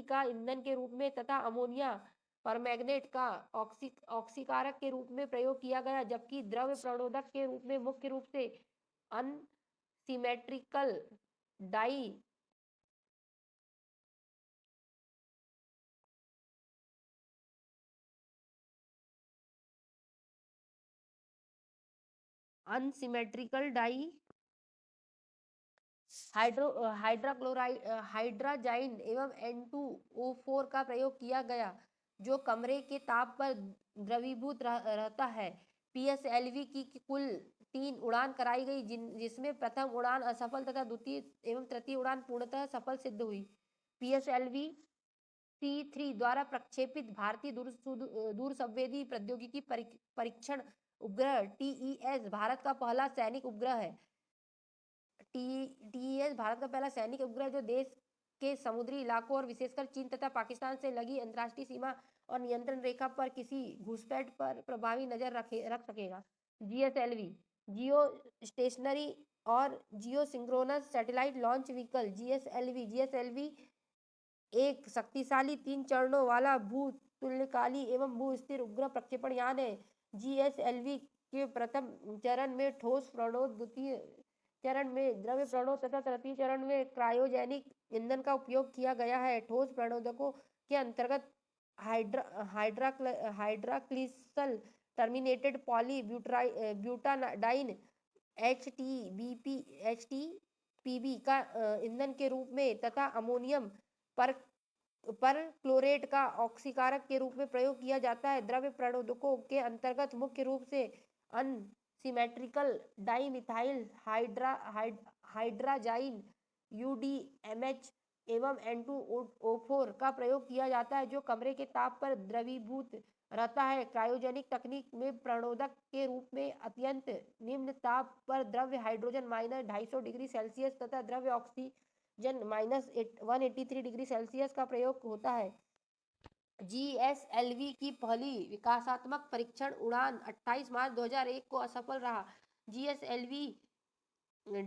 का ईंधन के रूप में तथा अमोनिया परमैंगनेट का ऑक्सीकारक के रूप में प्रयोग किया गया, जबकि द्रव्य प्रणोदक के रूप में मुख्य रूप से unsymmetrical di unsymmetrical di hydrochloride hydrazine एवं N2O4 का प्रयोग किया गया, जो कमरे के ताप पर द्रवीभूत रहता है। PSLV की कुल 3 उड़ान कराई गई, जिसमें प्रथम उड़ान असफल तथा द्वितीय एवं तृतीय उड़ान पूर्णतः सफल सिद्ध हुई। PSLV C3 द्वारा प्रक्षेपित भारतीय दूर संवेदी प्रौद्योगिकी परीक्षण उपग्रह TES भारत का पहला सैनिक उपग्रह है। TES भारत का पहला सैनिक उपग्रह जो देश के समुद्री इलाकों और विशेषकर चीन तथा पाकिस्तान से लगी अंतर्राष्ट्रीय सीमा और नियंत्रण रेखा पर किसी घुसपैठ पर प्रभावी नजर रख सकेगा। GSLV जियो स्टेशनरी और geosynchronous satellite launch vehicle GSLV एक शक्तिशाली 3 चरणों वाला भू तुल्यकाली एवं भू स्थिर उपग्रह प्रक्षेपण यान है। GSLV के प्रथम चरण में ठोस प्रणोद, द्वितीय चरण में द्रव्य प्रणोद तथा तृतीय चरण में क्रायोजेनिक ईंधन का उपयोग किया गया है। ठोस प्रणोदकों के अंतर्गत हाइड्राक्लिसल टर्मिनेटेड पॉली ब्यूटाडाइन HTPB का ईंधन के रूप में तथा अमोनियम पर क्लोरेट का ऑक्सीकारक के रूप में प्रयोग किया जाता है। द्रव्य प्रणोदकों के अंतर्गत मुख्य रूप से अनसिमेट्रिकल डाइमिथाइल हाइड्राजाइन UDMH एवं N2O4 का प्रयोग किया जाता है, जो कमरे के ताप पर द्रवीभूत रहता है। क्रायोजेनिक तकनीक में प्रणोदक के रूप में अत्यंत निम्न ताप पर द्रव्य हाइड्रोजन -250 डिग्री सेल्सियस तथा द्रव्य ऑक्सीजन -183 डिग्री सेल्सियस का प्रयोग होता है। GSLV की पहली विकासात्मक परीक्षण उड़ान 28 मार्च 2001 को असफल रहा। GSLV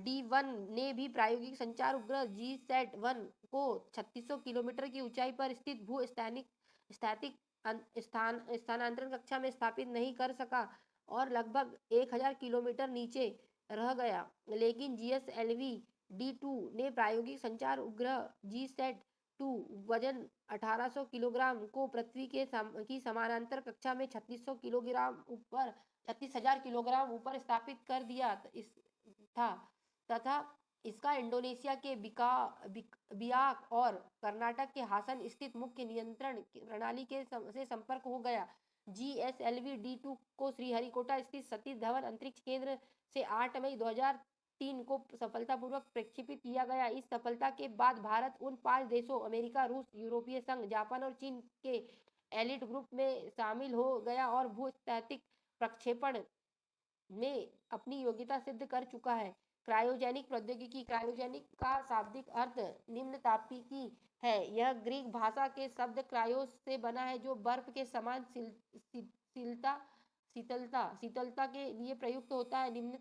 D1 ने भी प्रायोगिक संचार उपग्रह GSAT-1 को 3600 किलोमीटर की ऊंचाई पर स्थित भू स्थैतिक स्थानांतरण कक्षा में स्थापित नहीं कर सका और लगभग 1000 किलोमीटर नीचे रह गया। लेकिन GSLV D2 ने प्रायोगिक संचार उपग्रह GSAT-2 वजन 1800 किलोग्राम को पृथ्वी की समानांतर कक्षा में 36,000 किलोग्राम ऊपर स्थापित कर दिया था तथा इसका इंडोनेशिया के बियाक और कर्नाटक के हासन स्थित मुख्य नियंत्रण प्रणाली से संपर्क हो गया। GSLV D2 को श्रीहरिकोटा स्थित सतीश धवन अंतरिक्ष केंद्र से 8 मई 2003 को सफलतापूर्वक प्रक्षेपित किया गया। इस सफलता के बाद भारत उन 5 देशों अमेरिका, रूस, यूरोपीय संघ, जापान और चीन के एलिट ग्रुप में शामिल हो गया और भूस्थैतिक प्रक्षेपण में अपनी योग्यता सिद्ध कर चुका है। क्रायोजेनिक प्रौद्योगिकी। क्रायोजेनिक का शाब्दिक अर्थ निम्न तापिकी है। यह ग्रीक भाषा के शब्द क्रायोस से बना है, जो बर्फ के समान शीतलता के लिए प्रयुक्त होता है। निम्न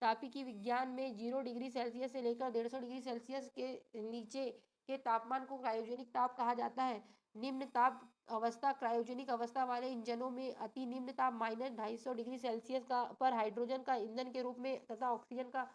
तापिकी विज्ञान में 0 डिग्री सेल्सियस से लेकर 150 डिग्री सेल्सियस के नीचे के तापमान को क्रायोजेनिक ताप कहा जाता है। निम्न ताप अवस्था क्रायोजेनिक अवस्था वाले इंजनों में अति निम्न ताप -250 डिग्री सेल्सियस पर हाइड्रोजन का ईंधन के रूप में तथा ऑक्सीजन का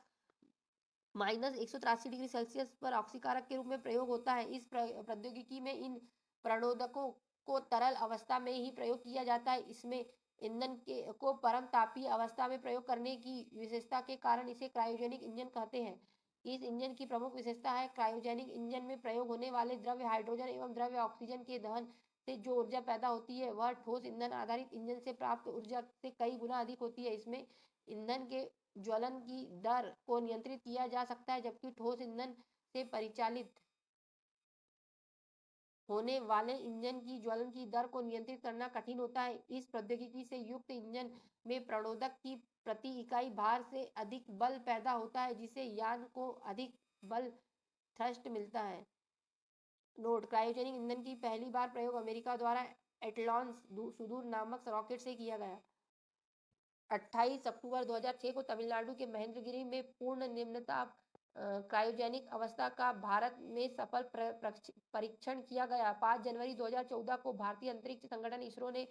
-183 डिग्री सेल्सियस पर ऑक्सीकारक के रूप में प्रयोग होता है। इस प्रौद्योगिकी में इन प्रणोदकों को तरल अवस्था में ही प्रयोग किया जाता है। इसमें ईंधन को परम तापीय अवस्था में प्रयोग करने की विशेषता के कारण इसे क्रायोजेनिक इंजन कहते हैं। इस इंजन की प्रमुख विशेषता है क्रायोजेनिक इंजन में प्रयोग होने वाले द्रव्य हाइड्रोजन एवं द्रव्य ऑक्सीजन के दहन से जो ऊर्जा पैदा होती है वह ठोस ईंधन आधारित इंजन से प्राप्त ऊर्जा से कई गुना अधिक होती है। इसमें ईंधन के ज्वलन की दर को नियंत्रित किया जा सकता है, जबकि ठोस ईंधन से परिचालित होने वाले इंजन की ज्वलन की दर को नियंत्रित करना कठिन होता है। इस प्रौद्योगिकी से युक्त इंजन में प्रणोदक की प्रति इकाई भार से अधिक बल पैदा होता है, जिससे यान को अधिक बल थ्रस्ट मिलता है। नोट: क्रायोजेनिक ईंधन की पहली बार प्रयोग अमेरिका द्वारा एटलॉन्स सुदूर नामक रॉकेट से किया गया। 28 अक्टूबर 2006 को तमिलनाडु के महेंद्रगिरी में पूर्ण निम्नताप क्रायोजेनिक अवस्था का भारत में सफल परीक्षण किया गया। 5 जनवरी 2014 को भारतीय अंतरिक्ष संगठन इसरो ने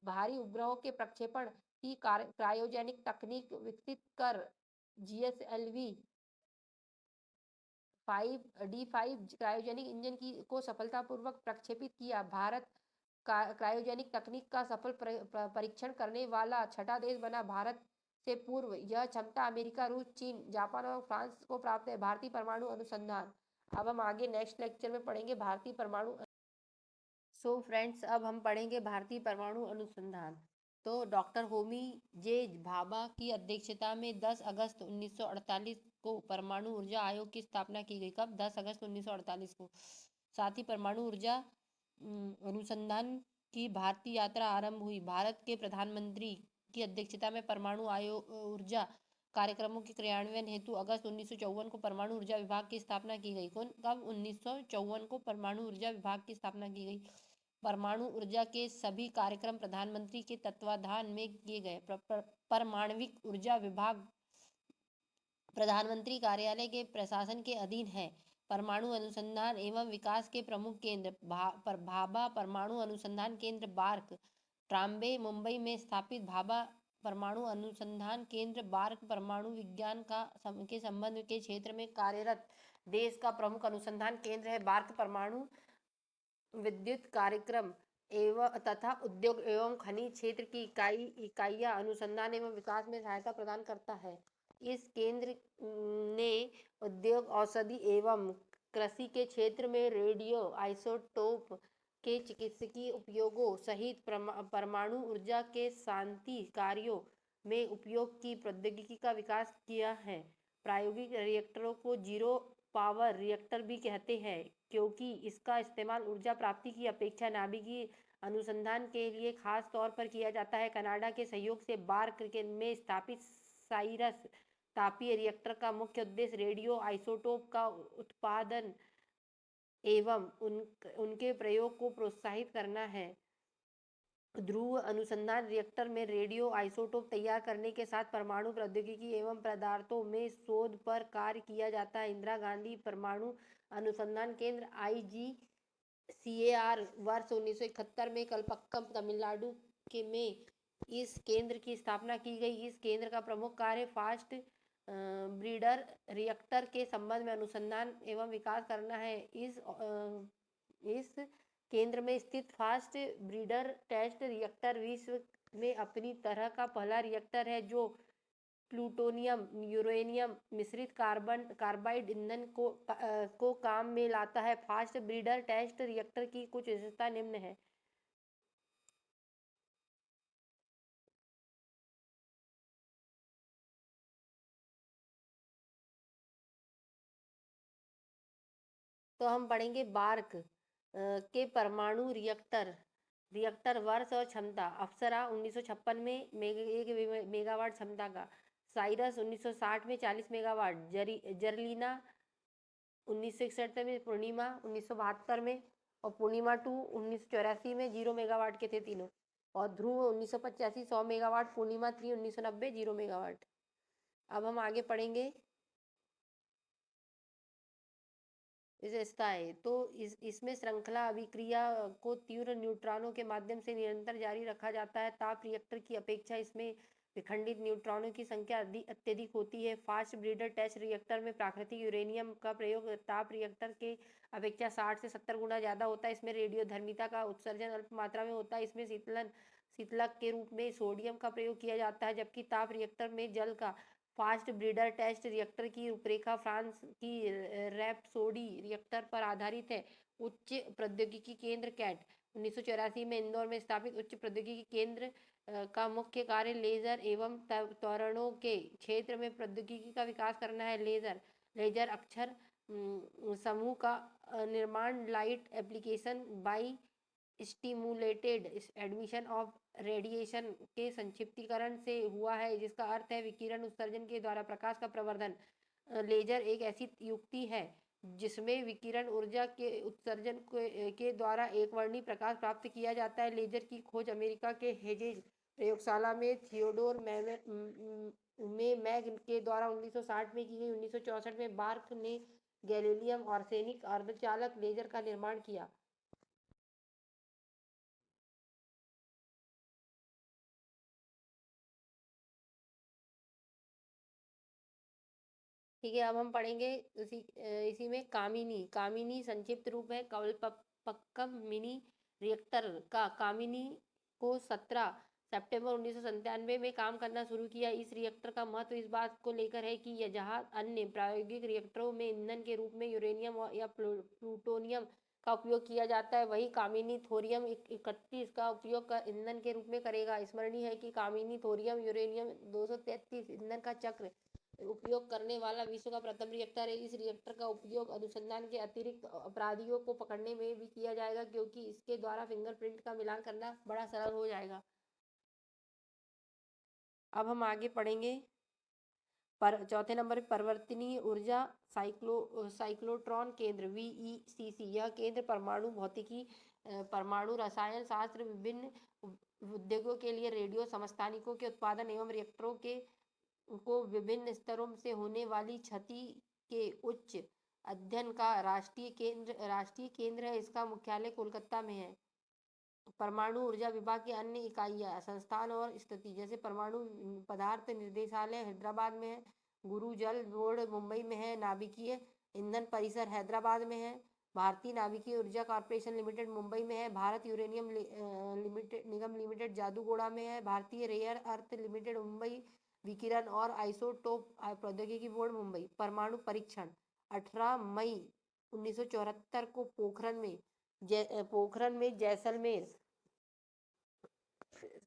भारी उपग्रहों के प्रक्षेपण की क्रायोजेनिक तकनीक विकसित कर GSLV 5D5 क्रायोजेनिक इंजन को सफलतापूर्वक प्रक्षेपित किया। भारत क्रायोजेनिक तकनीक का सफल परीक्षण करने वाला छठा देश बना। भारत से पूर्व यह क्षमता अमेरिका, रूस, चीन, जापान और फ्रांस को प्राप्त है। भारतीय परमाणु अनुसंधान। अब हम आगे नेक्स्ट लेक्चर में पढ़ेंगे भारतीय परमाणु। सो फ्रेंड्स, अब हम पढ़ेंगे भारतीय परमाणु अनुसंधान। तो डॉक्टर होमी जे भाभा की अध्यक्षता में 10 अगस्त 1948 को परमाणु ऊर्जा आयोग की स्थापना की गई। कब? 10 अगस्त 1948 को। साथ ही परमाणु ऊर्जा अनुसंधान की भारतीय यात्रा आरंभ हुई। भारत के प्रधानमंत्री की अध्यक्षता में परमाणु आयोग ऊर्जा कार्यक्रमों के क्रियान्वयन हेतु अगस्त 1954 को परमाणु ऊर्जा विभाग की स्थापना की गई। कब? 1954 को परमाणु ऊर्जा विभाग की स्थापना की गई। परमाणु ऊर्जा के सभी कार्यक्रम प्रधानमंत्री के तत्वाधान में किए गए। परमाणविक ऊर्जा विभाग प्रधानमंत्री कार्यालय के प्रशासन के अधीन है। परमाणु अनुसंधान एवं विकास के प्रमुख केंद्र भाभा परमाणु अनुसंधान केंद्र बार्क, ट्राम्बे, मुंबई में स्थापित भाभा परमाणु अनुसंधान केंद्र बार्क परमाणु विज्ञान के संबंध के क्षेत्र में कार्यरत देश का प्रमुख अनुसंधान केंद्र है। बार्क परमाणु विद्युत कार्यक्रम एवं तथा उद्योग एवं खनिज क्षेत्र की इकाइयां अनुसंधान एवं विकास में सहायता प्रदान करता है। इस केंद्र ने उद्योग, औषधि एवं कृषि के क्षेत्र में रेडियो आइसोटोप के चिकित्सकीय उपयोगों सहित परमाणु ऊर्जा के शांति कार्यों में उपयोग की प्रौद्योगिकी का विकास किया है। प्रायोगिक रिएक्टरों को जीरो पावर रिएक्टर भी कहते हैं, क्योंकि इसका इस्तेमाल ऊर्जा प्राप्ति की अपेक्षा नाभिकीय अनुसंधान के लिए खास तौर पर किया जाता है। कनाडा के सहयोग से बार्क में स्थापित साइरस तापीय रिएक्टर का मुख्य उद्देश्य रेडियो आइसोटोप का उत्पादन एवं उनके प्रयोग को प्रोत्साहित करना है। ध्रुव अनुसंधान रिएक्टर में रेडियो आइसोटोप तैयार करने के साथ परमाणु प्रौद्योगिकी एवं पदार्थों में शोध पर कार्य किया जाता है। इंदिरा गांधी परमाणु अनुसंधान केंद्र IGCAR वर्ष 1971 में कलपक्कम, तमिलनाडु में इस केंद्र की स्थापना की गई। इस केंद्र का प्रमुख कार्य फास्ट ब्रीडर रिएक्टर के संबंध में अनुसंधान एवं विकास करना है। इस केंद्र में स्थित फास्ट ब्रीडर टेस्ट रिएक्टर विश्व में अपनी तरह का पहला रिएक्टर है जो प्लूटोनियम यूरेनियम मिश्रित कार्बाइड ईंधन को काम में लाता है। फास्ट ब्रीडर टेस्ट रिएक्टर की कुछ विशेषता निम्न है। तो हम पढ़ेंगे बार्क के परमाणु रिएक्टर वर्ष और क्षमता। अप्सरा 1956 में 1 मेगावाट क्षमता का, साइरस 1960 में 40 मेगावाट, जर्लिना 1961 में, पूर्णिमा 1972 में और पूर्णिमा 2 1984 में 0 मेगावाट के थे तीनों। और ध्रुव 1985 100 मेगावाट, पूर्णिमा 3 1990 0 मेगावाट। अब हम आगे पढ़ेंगे विशेषताएं। तो इसमें श्रृंखला अभिक्रिया को तीव्र न्यूट्रॉनों के माध्यम से निरंतर जारी रखा जाता है। ताप रिएक्टर की अपेक्षा इसमें विखंडित न्यूट्रॉनों की संख्या अत्यधिक होती है। फास्ट ब्रीडर टेस्ट रिएक्टर में प्राकृतिक यूरेनियम का प्रयोग ताप रिएक्टर के अपेक्षा 60 से 70 गुना ज़्यादा होता है। इसमें रेडियोधर्मिता का उत्सर्जन अल्प मात्रा में होता है। इसमें शीतलक के रूप में सोडियम का प्रयोग किया जाता है, जबकि ताप रिएक्टर में जल का। फास्ट ब्रीडर टेस्ट रिएक्टर की रूपरेखा फ्रांस की रैपसोडी रिएक्टर पर आधारित है। उच्च प्रौद्योगिकी केंद्र कैट 1984 में इंदौर में स्थापित उच्च प्रौद्योगिकी केंद्र का मुख्य कार्य लेजर एवं त्वरणों के क्षेत्र में प्रौद्योगिकी का विकास करना है। लेजर अक्षर समूह का निर्माण light application by stimulated admission of radiation के संक्षिप्तीकरण से हुआ है, जिसका अर्थ है विकिरण उत्सर्जन के द्वारा प्रकाश का प्रवर्धन। लेजर एक ऐसी युक्ति है जिसमें विकिरण ऊर्जा के उत्सर्जन के द्वारा एक वर्णी प्रकाश प्राप्त किया जाता है। लेजर की खोज अमेरिका के हेजेज प्रयोगशाला में थियोडोर मैग के द्वारा 1960 में की गई। 1964 में बार्क ने गैलीलियम आर्सेनिक अर्धचालक लेजर का निर्माण किया। ठीक है, अब हम पढ़ेंगे इसी में कामिनी। कामिनी संक्षिप्त रूप है कवलपक्कम मिनी रिएक्टर का। कामिनी को 17 सितंबर 1997 में काम करना शुरू किया। इस रिएक्टर का महत्व इस बात को लेकर है कि यह जहां अन्य प्रायोगिक रिएक्टरों में ईंधन के रूप में यूरेनियम या प्लूटोनियम का उपयोग किया जाता है, वही कामिनी थोरियम 31 का उपयोग ईंधन के रूप में करेगा। स्मरणीय है कि कामिनी थोरियम यूरेनियम 233 ईंधन का चक्र उपयोग करने वाला विश्व का प्रथम रिएक्टर है। इस रिएक्टर का उपयोग अनुसंधान के अतिरिक्त अपराधियों को पकड़ने में भी किया जाएगा, क्योंकि इसके द्वारा फिंगरप्रिंट का मिलान करना बड़ा सरल हो जाएगा। अब हम आगे पढ़ेंगे चौथे नंबर पर परिवर्तनीय ऊर्जा साइक्लोट्रॉन केंद्र VECC। यह केंद्र परमाणु भौतिकी, परमाणु रसायन शास्त्र, विभिन्न उद्योगों के लिए रेडियो समस्थानिकों के उत्पादन एवं रिएक्टरों को विभिन्न स्तरों से होने वाली क्षति के उच्च अध्ययन का राष्ट्रीय केंद्र है। इसका मुख्यालय कोलकाता में है। परमाणु ऊर्जा विभाग की अन्य इकाइयां, संस्थान और स्थिति जैसे परमाणु पदार्थ निर्देशालय हैदराबाद में है, गुरु जल बोर्ड मुंबई में है, नाभिकीय ईंधन परिसर हैदराबाद में है, भारतीय नाभिकीय ऊर्जा कॉर्पोरेशन लिमिटेड मुंबई में है, भारत यूरेनियम निगम लिमिटेड जादूगोड़ा में है, भारतीय रेयर अर्थ लिमिटेड मुंबई, विकिरण और आइसोटोप प्रौद्योगिकी बोर्ड मुंबई। परमाणु परीक्षण 18 मई 1974 को पोखरण में जैसलमेर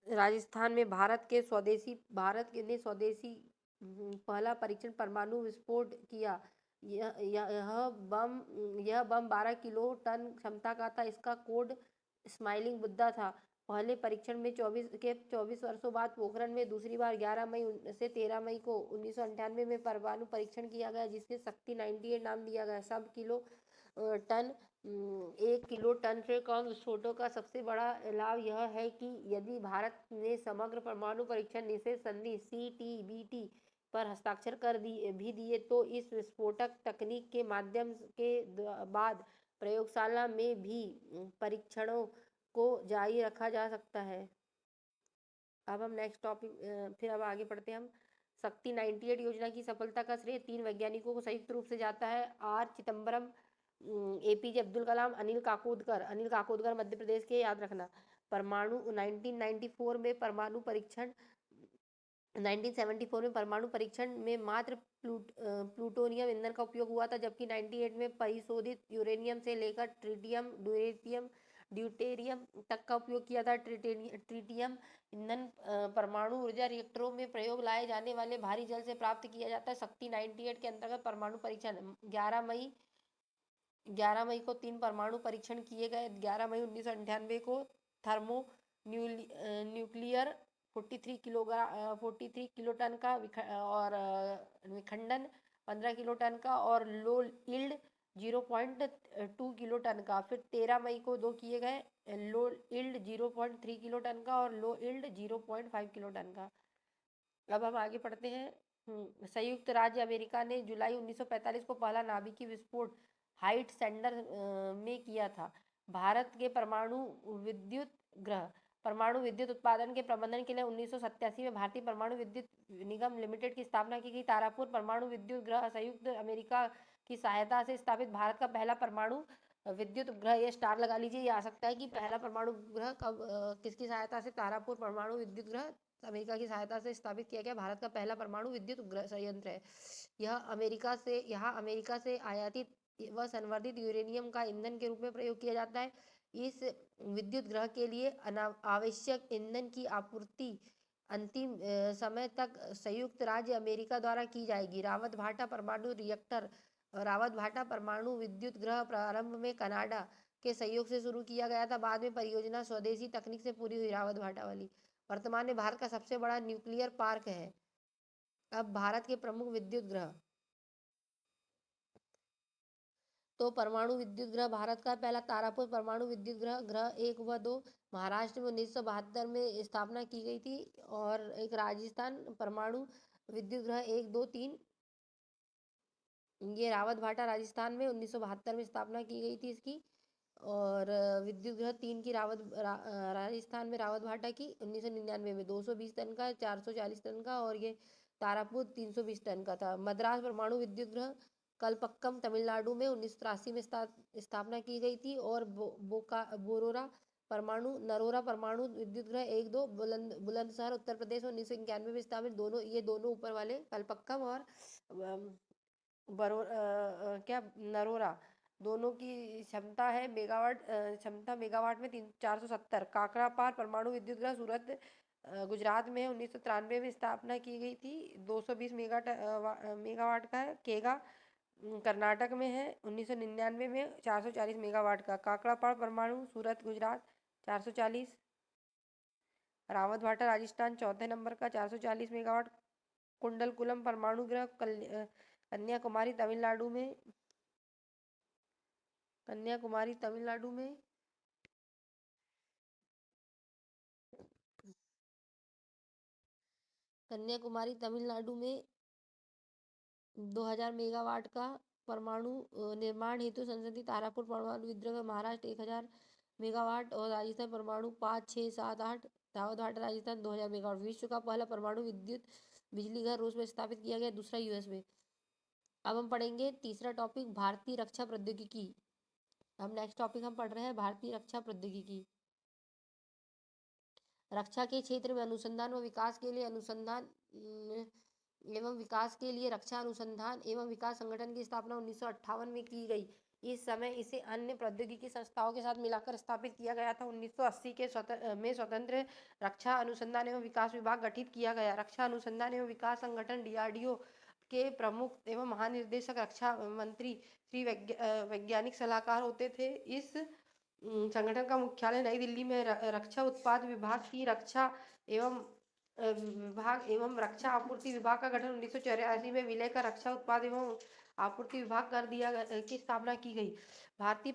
राजस्थान में भारत ने स्वदेशी पहला परीक्षण परमाणु विस्फोट किया। यह बम 12 किलो टन क्षमता का था। इसका कोड स्माइलिंग बुद्धा था। पहले परीक्षण में 24 वर्षों बाद पोखरण में दूसरी बार 11 मई से 13 मई को 1998 में परमाणु परीक्षण किया गया, जिसके शक्ति 98 नाम दिया गया। सब किलो टन 1 किलो टन से कम विस्फोटों का सबसे बड़ा लाभ यह है कि यदि भारत ने समग्र परमाणु परीक्षण निषेध संधि CTBT पर हस्ताक्षर कर दिए तो इस विस्फोटक तकनीक के माध्यम के बाद प्रयोगशाला में भी परीक्षणों को जारी रखा जा सकता है। अब हम नेक्स्ट टॉपिक फिर अब आगे पढ़ते हैं हम। शक्ति 98 योजना की सफलता का श्रेय 3 वैज्ञानिकों को संयुक्त रूप से जाता है। R चिदम्बरम, APJ अब्दुल कलाम, अनिल काकोदकर मध्य प्रदेश के, याद रखना। परमाणु 1994 में परमाणु परीक्षण 1974 में परमाणु परीक्षण में मात्र प्लूटोनियम ईंधन का उपयोग हुआ था, जबकि 98 में परिशोधित यूरेनियम से लेकर ड्यूटेरियम तक का उपयोग किया था। ट्रिटियम ईंधन परमाणु ऊर्जा रिएक्टरों में प्रयोग लाए जाने वाले भारी जल से प्राप्त किया जाता है। शक्ति 98 के अंतर्गत परमाणु परीक्षण 11 मई को 3 परमाणु परीक्षण किए गए। 11 मई 1998 को थर्मो न्यूक्लियर 43 किलो टन का और विखंडन 15 किलो टन का और लो इल्ड 0.2 किलो टन का। फिर 13 मई को 2 किए गए, लो इल्ड 0.3 किलो टन का और लो इल्ड 0.5 किलो टन का। अब हम आगे पढ़ते हैं। संयुक्त राज्य अमेरिका ने जुलाई 1945 को पहला नाभिकीय विस्फोट हाइट सेंडर में किया था। भारत के परमाणु विद्युत उत्पादन के प्रबंधन के लिए 1987 में भारतीय परमाणु विद्युत निगम लिमिटेड की स्थापना की गई। तारापुर परमाणु विद्युत गृह संयुक्त अमेरिका की सहायता से स्थापित भारत का पहला परमाणु विद्युत उपग्रह। ये स्टार लगा लीजिए, ये आ सकता है कि पहला परमाणु उपग्रह कब किसकी सहायता से। तारापुर परमाणु विद्युत गृह अमेरिका की सहायता से स्थापित किया गया भारत का पहला परमाणु विद्युत उपग्रह संयंत्र है। यहाँ अमेरिका से आयातित व संवर्धित यूरेनियम का ईंधन के रूप में प्रयोग किया जाता है। इस विद्युत ग्रह के लिए आवश्यक ईंधन की आपूर्ति अंतिम समय तक संयुक्त राज्य अमेरिका द्वारा की जाएगी। रावत भाटा परमाणु विद्युत ग्रह प्रारंभ में कनाडा के सहयोग से शुरू किया गया था। बाद में परियोजना स्वदेशी तकनीक से पूरी हुई। रावत भाटा वाली वर्तमान में भारत का सबसे बड़ा न्यूक्लियर पार्क है। अब भारत के प्रमुख विद्युत ग्रह तो परमाणु विद्युत गृह भारत का पहला तारापुर परमाणु विद्युत गृह ग्रह 1 व 2 महाराष्ट्र में 1972 में स्थापना की गई थी। और एक राजस्थान परमाणु विद्युत गृह 1, 2, 3, ये रावत भाटा राजस्थान में 1972 में स्थापना की गई थी इसकी। और विद्युत गृह 3 की राजस्थान में रावत भाटा की 1999 में 220 टन का, 440 टन का। और ये तारापुर 320 टन का था। मद्रास परमाणु विद्युत गृह कलपक्कम तमिलनाडु में 1983 में स्थापना की गई थी। और बोरोरा परमाणु नरोरा परमाणु विद्युत गृह 1, 2 बुलंदशहर उत्तर प्रदेश 1991 में स्थापित। ये दोनों ऊपर वाले कलपक्कम और नरोरा दोनों की क्षमता है मेगावाट में 470। काकरापार परमाणु विद्युत गृह सूरत गुजरात में 1993 में स्थापना की गई थी। 220 मेगावाट का है। केगा कर्नाटक में है 1999 में 440 मेगावाट का। काकरापार परमाणु सूरत गुजरात 440। रावत भाटा राजस्थान चौथे नंबर का 440 मेगावाट। कुंडलकुलम परमाणु गृह कन्याकुमारी तमिलनाडु में कन्याकुमारी तमिलनाडु में 2000 मेगावाट का परमाणु निर्माण हेतु संसदीय तारापुर परमाणु विद्युत गृह महाराष्ट्र 1000 मेगावाट। और राजस्थान परमाणु 5, 6, 7, 8 रावत भाटा राजस्थान 2000 मेगावाट। विश्व का पहला परमाणु विद्युत बिजली घर रूस में स्थापित किया गया, दूसरा यूएस में। अब हम पढ़ेंगे तीसरा टॉपिक भारतीय रक्षा प्रौद्योगिकी। नेक्स्ट टॉपिक हम पढ़ रहे हैं भारतीय रक्षा प्रौद्योगिकी। रक्षा के क्षेत्र में अनुसंधान व विकास के लिए रक्षा अनुसंधान एवं विकास संगठन की स्थापना 1958 में की गई। इस समय इसे अन्य प्रौद्योगिकी संस्थाओं के साथ मिलाकर स्थापित किया गया था। 1980 में स्वतंत्र रक्षा अनुसंधान एवं विकास विभाग गठित किया गया। रक्षा अनुसंधान एवं विकास संगठन डीआरडीओ के प्रमुख एवं महानिर्देशक रक्षा मंत्री श्री वैज्ञानिक सलाहकार होते थे। इस संगठन का मुख्यालय नई दिल्ली में रक्षा उत्पाद विभाग की रक्षा एवं रक्षा आपूर्ति विभाग का गठन 1984 में विलय कर रक्षा उत्पाद एवं आपूर्ति विभाग कर दिया की स्थापना की गई। भारतीय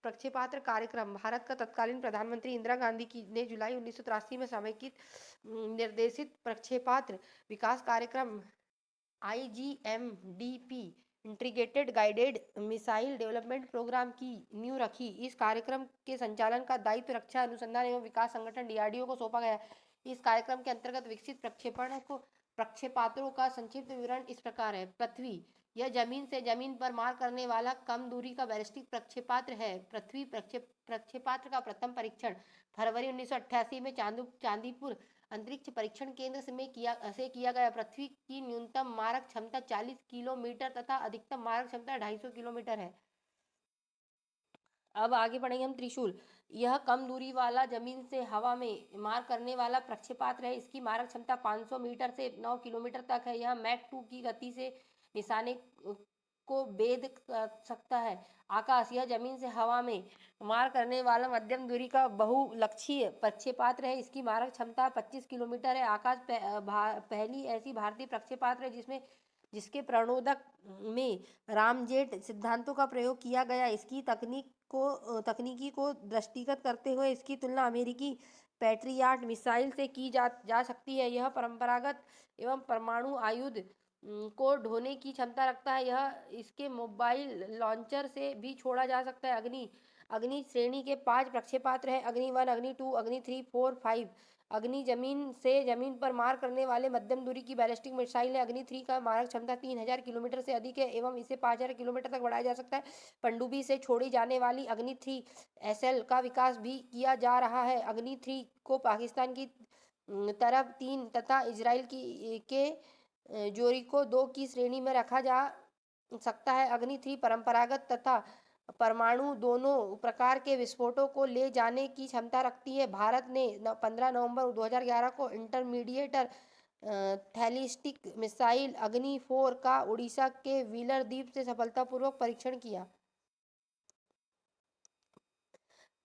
प्रक्षेपात्र कार्यक्रम भारत का तत्कालीन प्रधानमंत्री इंदिरा गांधी ने जुलाई 1983 में समेकित निर्देशित प्रक्षेपात्र विकास कार्यक्रम IGMDP integrated guided missile development programme की नींव रखी। इस कार्यक्रम के संचालन का दायित्व रक्षा अनुसंधान एवं विकास संगठन डीआरडीओ को सौंपा गया। इस कार्यक्रम के अंतर्गत विकसित प्रक्षेपात्रों का संक्षिप्त विवरण इस प्रकार है। पृथ्वी, यह जमीन से जमीन पर मार करने वाला कम दूरी का बैलिस्टिक प्रक्षेपात्र है। पृथ्वी प्रक्षेपात्र का प्रथम परीक्षण फरवरी 1988 में चांदीपुर अंतरिक्ष परीक्षण केंद्र में किया गया। पृथ्वी की न्यूनतम मारक क्षमता 40 किलोमीटर तथा अधिकतम मारक क्षमता 250 किलोमीटर है। अब आगे पढ़ेंगे हम त्रिशूल। यह कम दूरी वाला जमीन से हवा में मार करने वाला प्रक्षेपात्र है। इसकी मारक क्षमता 500 मीटर से 9 किलोमीटर तक है। यह मैक 2 की गति से निशाने को भेद सकता है। आकाश, यह जमीन से हवा में मार करने वाला मध्यम दूरी का बहुलक्षीय प्रक्षेपात्र है। इसकी मारक क्षमता 25 किलोमीटर है। आकाश पहली ऐसी भारतीय प्रक्षेपात्र है जिसके प्रणोदक में रामजेट सिद्धांतों का प्रयोग किया गया। इसकी तकनीकी को दृष्टिगत करते हुए इसकी तुलना अमेरिकी पैट्रियट मिसाइल से की जा सकती है। यह परंपरागत एवं परमाणु आयुध को ढोने की क्षमता रखता है। यह इसके मोबाइल लॉन्चर से भी छोड़ा जा सकता है। अग्नि श्रेणी के 5 प्रक्षेपात्र हैं। अग्नि 1, अग्नि 2, अग्नि 3, 4, 5। अग्नि जमीन से जमीन पर मार करने वाले मध्यम दूरी की बैलिस्टिक मिसाइल है। अग्नि 3 का मारक क्षमता 3000 किलोमीटर से अधिक है एवं इसे 5000 किलोमीटर तक बढ़ाया जा सकता है। पनडुब्बी से छोड़ी जाने वाली अग्नि 3 SL का विकास भी किया जा रहा है। अग्नि 3 को पाकिस्तान की तरफ 3 तथा इजराइल के जोरिको 2 की श्रेणी में रखा जा सकता है। अग्नि 3 परंपरागत तथा परमाणु दोनों प्रकार के विस्फोटों को ले जाने की क्षमता रखती है। भारत ने 15 नवंबर 2011 को इंटरमीडिएट थैलिस्टिक मिसाइल अग्नि 4 का उड़ीसा के व्हीलर द्वीप से सफलतापूर्वक परीक्षण किया।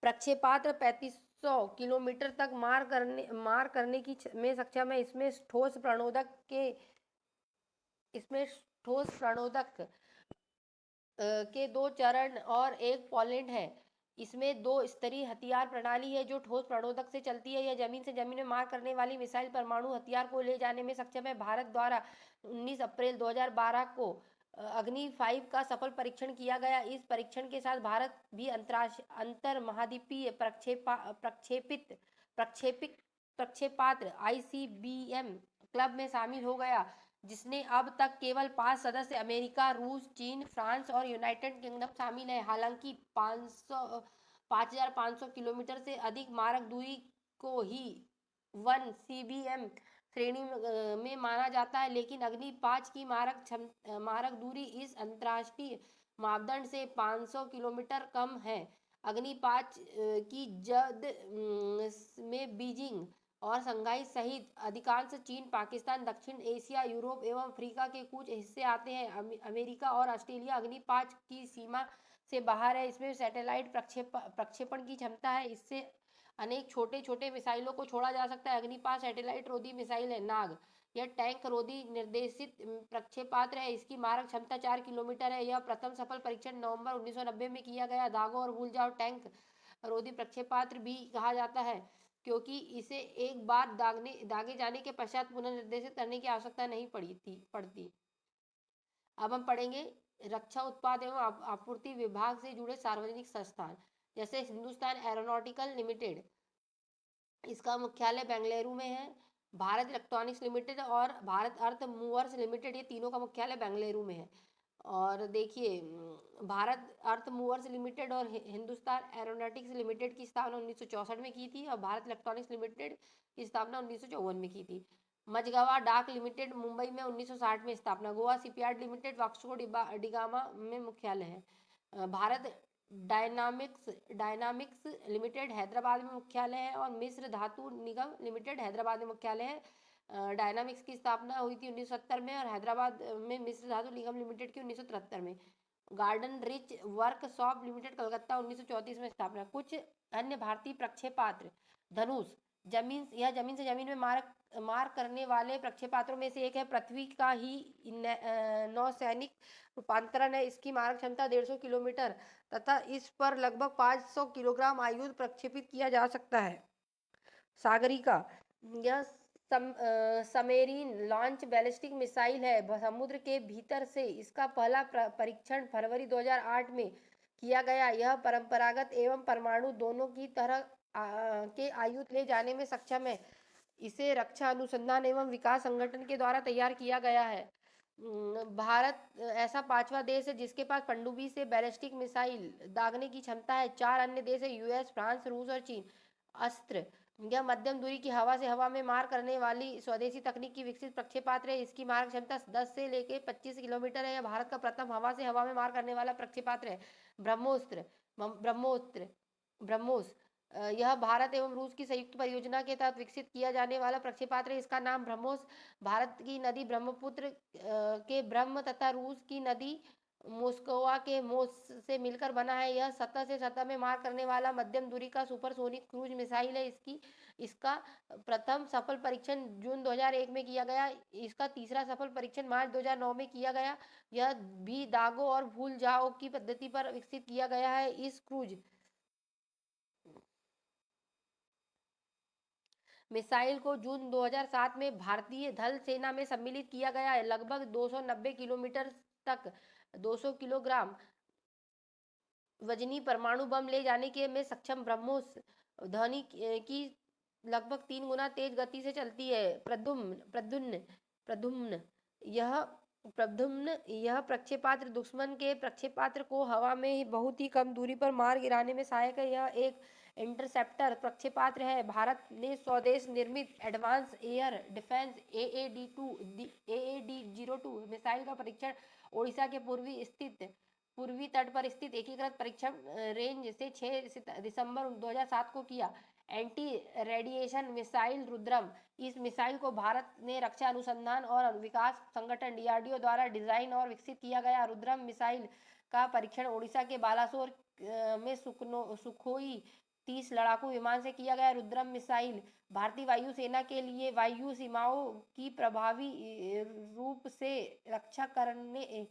प्रक्षेपात्र 3500 किलोमीटर तक मार करने की में सक्षम है। इसमें ठोस प्रणोदक के 2 चरण और एक पोलैंड है। इसमें 2 स्तरीय हथियार प्रणाली है जो ठोस प्रणोदक से चलती है। यह जमीन से जमीन में मार करने वाली मिसाइल परमाणु हथियार को ले जाने में सक्षम है। भारत द्वारा 19 अप्रैल 2012 को अग्नि 5 का सफल परीक्षण किया गया। इस परीक्षण के साथ भारत भी अंतर महाद्वीपीय प्रक्षेपित प्रक्षेपात्र ICBM क्लब में शामिल हो गया, जिसने अब तक केवल 5 सदस्य अमेरिका, रूस, चीन, फ्रांस और यूनाइटेड किंगडम शामिल है। हालांकि 5,500 किलोमीटर से अधिक मारक दूरी को ही 1 CBM श्रेणी में माना जाता है, लेकिन अग्नि 5 की मारक दूरी इस अंतर्राष्ट्रीय मापदंड से 500 किलोमीटर कम है। अग्नि 5 की जद में बीजिंग और शंघाई सहित अधिकांश चीन, पाकिस्तान, दक्षिण एशिया, यूरोप एवं अफ्रीका के कुछ हिस्से आते हैं। अमेरिका और ऑस्ट्रेलिया अग्नि 5 की सीमा से बाहर है। इसमें सैटेलाइट प्रक्षेपण की क्षमता है। इससे अनेक छोटे छोटे मिसाइलों को छोड़ा जा सकता है। अग्नि 5 सैटेलाइट रोधी मिसाइल है। नाग, यह टैंक रोधी निर्देशित प्रक्षेपात्र है। इसकी मारक क्षमता 4 किलोमीटर है। यह प्रथम सफल परीक्षण नवंबर 1990 में किया गया। दागो और भूल जाओ टैंक रोधी प्रक्षेपात्र भी कहा जाता है, क्योंकि इसे एक बार दागे जाने के पश्चात पुनर्निर्देशित करने की आवश्यकता नहीं पड़ती। अब हम पढ़ेंगे रक्षा उत्पाद एवं आपूर्ति विभाग से जुड़े सार्वजनिक संस्थान, जैसे हिंदुस्तान एरोनॉटिकल लिमिटेड, इसका मुख्यालय बेंगलुरु में है। भारत इलेक्ट्रॉनिक्स लिमिटेड और भारत अर्थ मूवर्स लिमिटेड, ये तीनों का मुख्यालय बेंगलुरु में है। और देखिए, भारत अर्थ मूवर्स लिमिटेड और हिंदुस्तान एरोनॉटिक्स लिमिटेड की स्थापना 1964 में की थी और भारत इलेक्ट्रॉनिक्स लिमिटेड की स्थापना 1954 में की थी। मझगावा डाक लिमिटेड मुंबई में 1960 में स्थापना। Goa shipyard limited Vasco da Gama में मुख्यालय है। भारत डायनामिक्स लिमिटेड हैदराबाद में मुख्यालय है और मिस्र धातु निगम लिमिटेड हैदराबाद में मुख्यालय है। डायनामिक्स की स्थापना हुई थी 1970 में और हैदराबाद में मिस्र धातु निगम लिमिटेड की 1973 में। Garden rich workshop limited Calcutta 1934 में स्थापना। कुछ अन्य भारतीय प्रक्षेपात्र। धनुष, जमीन से जमीन में मार करने वाले प्रक्षेपात्रों में से एक है। पृथ्वी का ही नौसैनिक रूपांतरण है। इसकी मारक क्षमता 150 किलोमीटर तथा इस पर लगभग 500 किलोग्राम आयुध प्रक्षेपित किया जा सकता है। सागरिका, यह सबमेरीन लॉन्च बैलिस्टिक मिसाइल है। समुद्र के भीतर से इसका पहला परीक्षण फरवरी 2008 में किया गया। यह परंपरागत एवं परमाणु दोनों की तरह के आयुध ले जाने में सक्षम है। इसे रक्षा अनुसंधान एवं विकास संगठन के द्वारा तैयार किया गया है। भारत ऐसा 5वां देश है जिसके पास पनडुब्बी से बैलिस्टिक मिसाइल दागने की क्षमता है। 4 अन्य देश है, यूएस, फ्रांस, रूस और चीन। अस्त्र, यह मध्यम दूरी की हवा से हवा में मार करने वाली स्वदेशी तकनीक की विकसित प्रक्षेपात्र है। इसकी मारक क्षमता 10 से लेकर 25 किलोमीटर है। यह भारत का प्रथम हवा से हवा में मार करने वाला प्रक्षेपात्र है। ब्रह्मोस, यह भारत एवं रूस की संयुक्त परियोजना के तहत विकसित किया जाने वाला प्रक्षेपात्र है। इसका नाम ब्रह्मोस भारत की नदी ब्रह्मपुत्र के ब्रह्म तथा रूस की नदी मोस्कोवा के मोस से मिलकर बना है। यह सतह से सतह में मार करने वाला मध्यम दूरी का सुपरसोनिक क्रूज मिसाइल है। इसका प्रथम सफल परीक्षण जून 2001 में किया गया। इसका तीसरा सफल परीक्षण मार्च 2009 में किया गया। यह भी दागो और भूल जाओ की पद्धति पर विकसित किया गया है। इस क्रूज मिसाइल को जून 2007 में भारतीय थल सेना में सम्मिलित किया गया है। लगभग 290 किलोमीटर तक 200 किलोग्राम वजनी परमाणु बम ले जाने के में सक्षम ब्रह्मोस ध्वनि की लगभग 3 गुना तेज गति से चलती है। प्रद्युम्न यह प्रक्षेपात्र दुश्मन के प्रक्षेपात्र को हवा में बहुत ही कम दूरी पर मार गिराने में सहायक है। यह एक इंटरसेप्टर प्रक्षेपात्र है। भारत ने स्वदेश निर्मित advance air defence AAD-02 missile का परीक्षण ओडिशा के पूर्वी तट पर स्थित एकीकृत परीक्षण रेंज से 6 दिसंबर 2007 को किया। एंटी रेडिएशन मिसाइल रुद्रम, इस मिसाइल को भारत ने रक्षा अनुसंधान और विकास संगठन DRDO द्वारा डिजाइन और विकसित किया गया। रुद्रम मिसाइल का परीक्षण ओडिशा के बालासोर में सुखोई 30 लड़ाकू विमान से किया गया। रुद्रम मिसाइल भारतीय वायुसेना के लिए वायु सीमाओं की प्रभावी रूप से रक्षा करने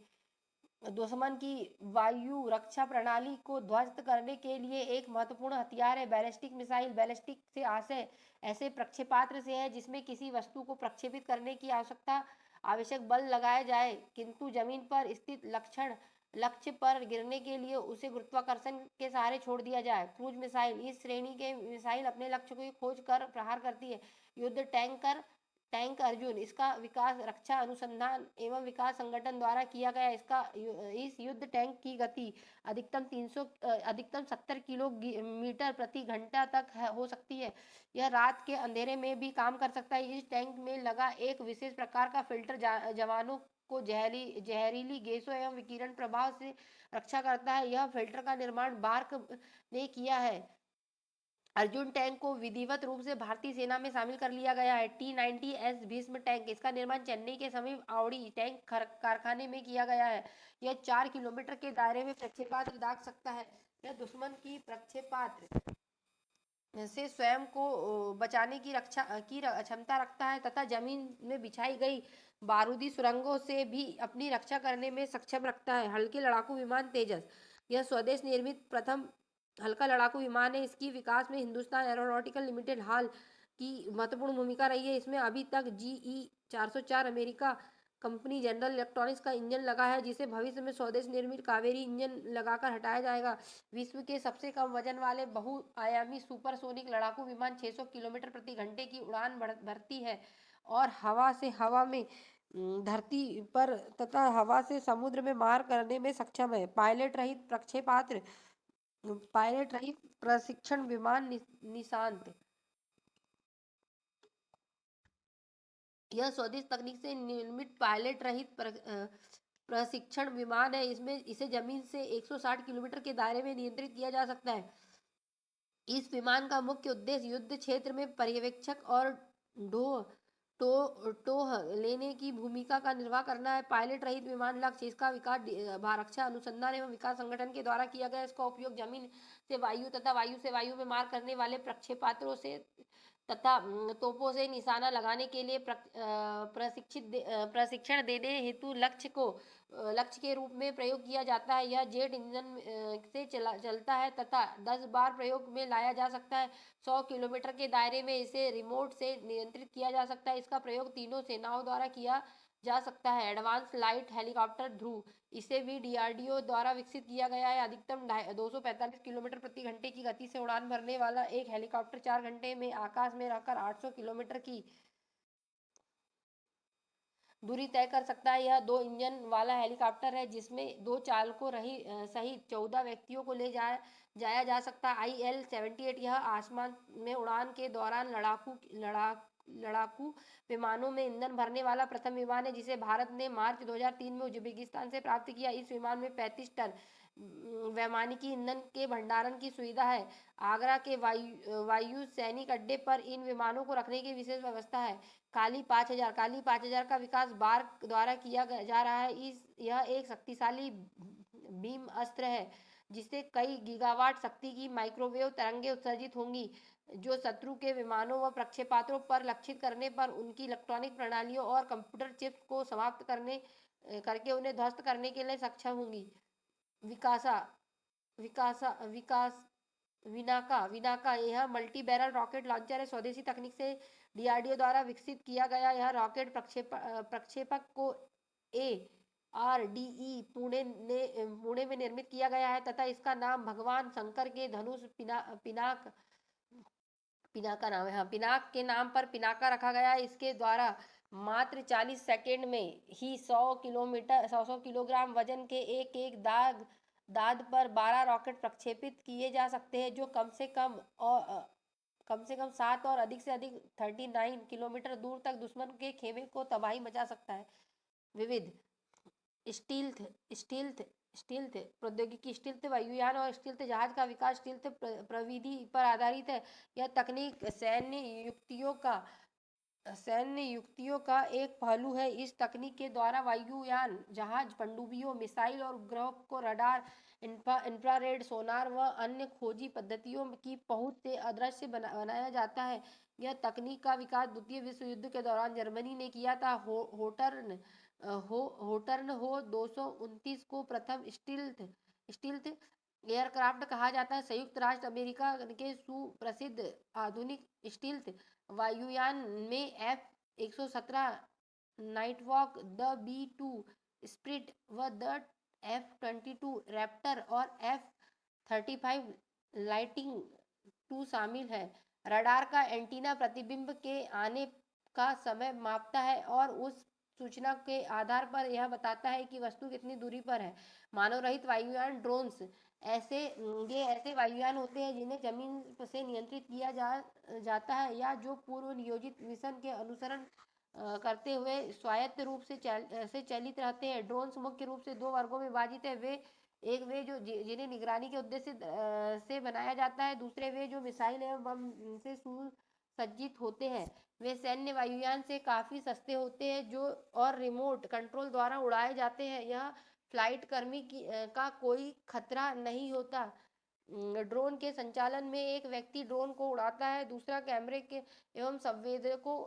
दुश्मन की वायु रक्षा प्रणाली को ध्वस्त करने के लिए एक महत्वपूर्ण हथियार है। बैलिस्टिक मिसाइल बैलिस्टिक से आशय ऐसे प्रक्षेपास्त्र से है जिसमें किसी वस्तु को प्रक्षेपित करने की आवश्यक बल लगाया जाए, किंतु जमीन पर स्थित लक्ष्य पर गिरने के लिए उसे गुरुत्वाकर्षण के सहारे छोड़ दिया जाए। क्रूज मिसाइल इस श्रेणी के मिसाइल अपने लक्ष्य को खोज कर प्रहार करती है। युद्ध टैंक अर्जुन इसका विकास रक्षा अनुसंधान एवं विकास संगठन द्वारा किया गया। इस युद्ध टैंक की गति अधिकतम 70 किलोमीटर प्रति घंटा तक हो सकती है। यह रात के अंधेरे में भी काम कर सकता है। इस टैंक में लगा एक विशेष प्रकार का फिल्टर जवानों को जहरीली गैसों एवं विकिरण प्रभाव से रक्षा करता है। यह फिल्टर का निर्माण बार्क ने किया है। अर्जुन टैंक को विधिवत रूप से भारतीय सेना में शामिल कर लिया गया है। T-90S भीष्म टैंक इसका निर्माण चेन्नई के समीप आवड़ी टैंक कारखाने में किया गया है। यह 4 किलोमीटर के दायरे में प्रक्षेपास्त्र दाग सकता है। यह दुश्मन की प्रक्षेपास्त्र से स्वयं को बचाने की रक्षा की क्षमता रखता है तथा जमीन में बिछाई गई बारूदी सुरंगों से भी अपनी रक्षा करने में सक्षम रखता है। हल्के लड़ाकू विमान तेजस यह स्वदेश निर्मित प्रथम हल्का लड़ाकू विमान है। इसकी विकास में हिंदुस्तान एरोनॉटिकल लिमिटेड हाल की महत्वपूर्ण भूमिका रही है। इसमें अभी तक GE-404 America company general electronics का इंजन लगा है, जिसे भविष्य में स्वदेश निर्मित कावेरी इंजन लगाकर हटाया जाएगा। विश्व के सबसे कम वजन वाले बहुआयामी सुपरसोनिक लड़ाकू विमान 600 किलोमीटर प्रति घंटे की उड़ान भरती है और हवा में धरती पर तथा हवा से समुद्र में मार करने में सक्षम है। पायलट रहित प्रशिक्षण विमान निशांत यह स्वदेश तकनीक से निर्मित पायलट रहित प्रशिक्षण विमान है। इसमें इसे जमीन से 160 किलोमीटर के दायरे में नियंत्रित किया जा सकता है। इस विमान का मुख्य उद्देश्य युद्ध क्षेत्र में पर्यवेक्षक और ढोह टोह लेने की भूमिका का निर्वाह करना है। पायलट रहित विमान लक्ष्य इसका विकास रक्षा अनुसंधान एवं विकास संगठन के द्वारा किया गया। इसका उपयोग जमीन से वायु तथा वायु से वायु में मार करने वाले प्रक्षेपास्त्रों से तथा तोपों से निशाना लगाने के लिए प्रशिक्षण देने हेतु लक्ष्य के रूप में प्रयोग किया जाता है। यह जेट इंजन से चलता है तथा 10 बार प्रयोग में लाया जा सकता है। 100 किलोमीटर के दायरे में इसे रिमोट से नियंत्रित किया जा सकता है। इसका प्रयोग तीनों सेनाओं द्वारा किया जा सकता है। एडवांस लाइट हेलीकॉप्टर ध्रुव इसे भी DRDO द्वारा विकसित किया गया है। अधिकतम 245 किलोमीटर प्रति घंटे की गति से उड़ान भरने वाला एक हेलीकॉप्टर 4 घंटे में आकाश में रहकर 800 किलोमीटर की दूरी तय कर सकता है। यह 2 इंजन वाला हेलीकॉप्टर है जिसमें 2 चालकों सहित 14 व्यक्तियों को ले जाया जा सकता है। IL-78 यह आसमान में उड़ान के दौरान लड़ाकू विमानों में ईंधन भरने वाला प्रथम विमान है, जिसे भारत ने मार्च 2003 में उज्बेकिस्तान से प्राप्त किया। इस विमान में 35 टन वैमानिकी ईंधन के भंडारण की सुविधा है। आगरा के वायु सैनिक अड्डे पर इन विमानों को रखने की विशेष व्यवस्था है। काली 5000 का विकास बार्क द्वारा किया जा रहा है। यह एक शक्तिशाली बीम अस्त्र है जिससे कई गीगावाट शक्ति की माइक्रोवेव तरंगें उत्सर्जित होंगी, जो शत्रु के विमानों व प्रक्षेपास्त्रों पर लक्षित करने पर उनकी इलेक्ट्रॉनिक प्रणालियों और कंप्यूटर चिप्स को समाप्त करके उन्हें ध्वस्त करने के लिए सक्षम होंगी। विकासा विकासा विकास विनाका यह मल्टी बैरल रॉकेट लॉन्चर है। स्वदेशी तकनीक से DRDO द्वारा विकसित किया गया यह रॉकेट प्रक्षेपक को ARDE पुणे में निर्मित किया गया है तथा इसका नाम भगवान शंकर के धनुष पिनाका नाम है। हाँ, पिनाक के नाम पर पिनाका रखा गया है। इसके द्वारा मात्र 40 सेकेंड में ही 100 किलोग्राम वजन के एक दाद पर 12 रॉकेट प्रक्षेपित किए जा सकते हैं, जो कम से कम 7 और अधिक से अधिक 39 किलोमीटर दूर तक दुश्मन के खेमे को तबाही मचा सकता है। विविध स्टील्थ स्टील्थ स्टील्थ प्रौद्योगिकी स्टील्थ वायुयान और स्टील्थ जहाज का विकास स्टील्थ प्रविधि पर आधारित है। यह तकनीक सैन्य युक्तियों का एक पहलू है। इस तकनीक के द्वारा वायुयान जहाज पनडुब्बियों मिसाइल और उपग्रहों को रडार इंफ्रारेड सोनार व अन्य खोजी पद्धतियों की पहुंच से अदृश्य बनाया जाता है। यह तकनीक का विकास द्वितीय विश्व युद्ध के दौरान जर्मनी ने किया था। होटर्न हो 229 को प्रथम स्टील्थ एयरक्राफ्ट कहा जाता है। संयुक्त राष्ट्र अमेरिका के सुप्रसिद्ध आधुनिक स्टील्थ वायुयान में F-117 नाइटवॉक, द B-2 स्पिरिट व द F-22 रैप्टर और F-35 लाइटिंग 2 शामिल है। रडार का एंटीना प्रतिबिंब के आने का समय मापता है और उस सूचना के आधार पर यह बताता है कि वस्तु कितनी दूरी पर है। मानव रहित वायुयान ड्रोन्स ये ऐसे वायुयान होते हैं जिन्हें जमीन से नियंत्रित किया जाता है या जो पूर्व नियोजित मिशन के अनुसरण करते हुए स्वायत्त रूप से चलित रहते हैं। ड्रोन्स मुख्य रूप से 2 वर्गों में विभाजित है। वे जो जिन्हें निगरानी के उद्देश्य से बनाया जाता है। दूसरे वे जो मिसाइल एवं बम से सुसज्जित होते हैं। वे सैन्य वायुयान से काफी सस्ते होते हैं जो और रिमोट कंट्रोल द्वारा उड़ाए जाते हैं। यह फ्लाइट कर्मी का कोई खतरा नहीं होता। ड्रोन के संचालन में एक व्यक्ति ड्रोन को उड़ाता है, दूसरा कैमरे के एवं संवेदकों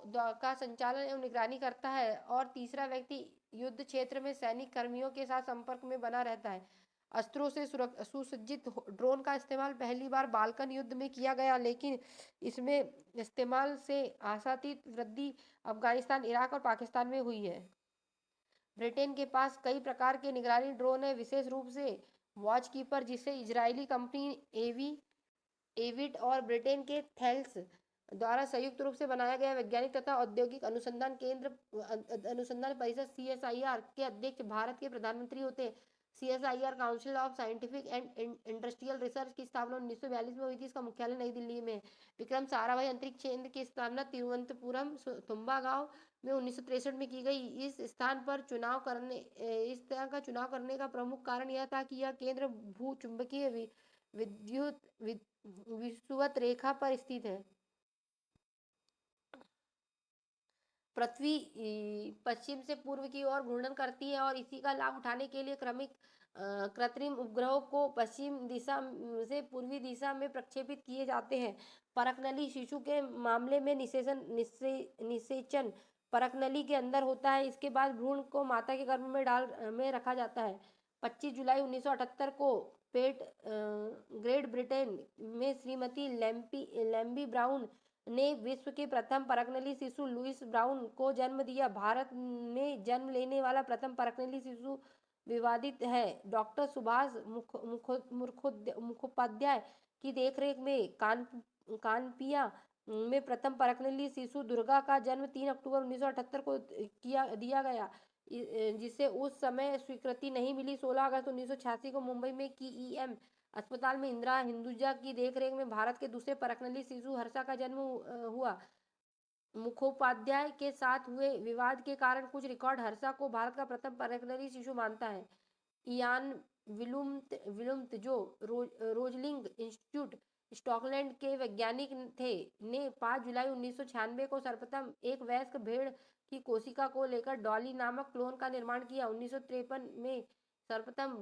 का संचालन एवं निगरानी करता है और तीसरा व्यक्ति युद्ध क्षेत्र में सैनिक कर्मियों के साथ संपर्क में बना रहता है। अस्त्रों से सुसज्जित ड्रोन का इस्तेमाल पहली बार बाल्कन युद्ध में किया गया, लेकिन इसमें इस्तेमाल से आसातीत वृद्धि अफगानिस्तान, इराक और पाकिस्तान में हुई है। ब्रिटेन के पास कई प्रकार के निगरानी ड्रोन है, विशेष रूप से वॉच कीपर जिसे इजरायली कंपनी एविट और ब्रिटेन के थेल्स द्वारा संयुक्त रूप से बनाया गया। वैज्ञानिक तथा औद्योगिक अनुसंधान केंद्र अनुसंधान परिषद CSIR के अध्यक्ष भारत के प्रधानमंत्री होते हैं। CSIR council of scientific and industrial research की स्थापना 1942 में हुई थी। इसका मुख्यालय नई दिल्ली में है। विक्रम साराभाई अंतरिक्ष केंद्र की स्थापना तिरुवनंतपुरम तुम्बा गांव में 1963 में की गई। इस स्थान का चुनाव करने का प्रमुख कारण यह था कि यह केंद्र भू चुंबकीय विद्युत विषुवत रेखा पर स्थित है। पृथ्वी पश्चिम से पूर्व की ओर घूर्णन करती है और इसी का लाभ उठाने के लिए कृत्रिम उपग्रहों को पश्चिम दिशा से पूर्वी दिशा में प्रक्षेपित किए जाते हैं। परखनली शिशु के मामले में निषेचन परखनली के अंदर होता है। इसके बाद भ्रूण को माता के गर्भ में रखा जाता है। 25 जुलाई 1978 को ग्रेट ब्रिटेन में श्रीमती लैम्बी ब्राउन ने विश्व के प्रथम परखनली शिशु लुइस ब्राउन को जन्म दिया। भारत में जन्म लेने वाला प्रथम परखनली शिशु विवादित है। डॉक्टर सुभाष मुखोपाध्याय की देखरेख में कानपिया में प्रथम परखनली शिशु दुर्गा का जन्म 3 अक्टूबर 1978 को दिया गया, जिसे उस समय स्वीकृति नहीं मिली। 16 अगस्त 1986 को मुंबई में KEM अस्पताल में इंदिरा हिंदुजा की देखरेख में भारत के दूसरे परखनली शिशु हर्षा का जन्म हुआ। मुखोपाध्याय के साथ हुए विवाद के कारण कुछ रिकॉर्ड हर्षा को भारत का प्रथम परखनली शिशु मानता है। इयान विलुम्त जो रोजलिंग इंस्टीट्यूट स्कॉटलैंड के वैज्ञानिक थे ने 5 जुलाई 1996 को सर्वप्रथम एक वयस्क भेड़ की कोशिका को लेकर डॉली नामक क्लोन का निर्माण किया। 1953 में सर्वप्रथम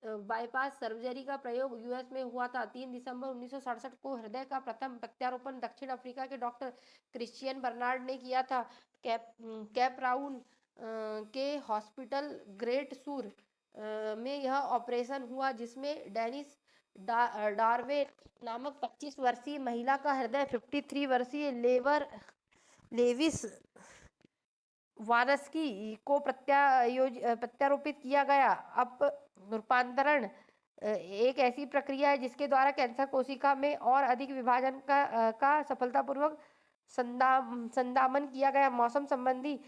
बाईपास सर्जरी का प्रयोग US में हुआ था। 3 दिसंबर 1967 को हृदय का प्रथम प्रत्यारोपण दक्षिण अफ्रीका के डॉक्टर क्रिश्चियन बर्नार्ड ने किया था। कैप टाउन के हॉस्पिटल ग्रेट सूर में यह ऑपरेशन हुआ, जिसमें डेनिस डार्वे नामक 25 वर्षीय महिला का हृदय 53 वर्षीय लेविस वारस्की को प्रत्यारोपित किया गया। अब रूपांतरण एक ऐसी प्रक्रिया है जिसके द्वारा कैंसर कोशिका में और अधिक विभाजन का सफलतापूर्वक संदामन किया गया। मौसम संबंधी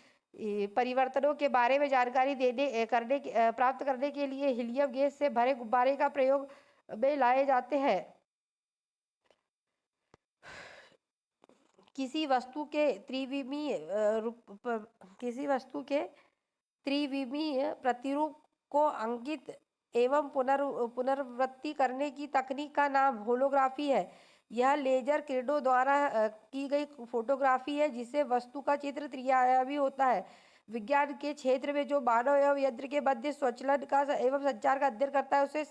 परिवर्तनों के बारे में जानकारी प्राप्त करने के लिए हीलियम गैस से भरे गुब्बारे का प्रयोग में लाए जाते हैं। किसी वस्तु के त्रिविमीय प्रतिरूप को अंकित एवं पुनरावृत्ति करने की तकनीक का नाम होलोग्राफी है। यह लेजर किरणों द्वारा की गई फोटोग्राफी है जिससे वस्तु का चित्र त्रिआयामी होता है। विज्ञान के क्षेत्र में जो मानव एवं यंत्र के मध्य स्वचालन का एवं संचार का अध्ययन करता है उसे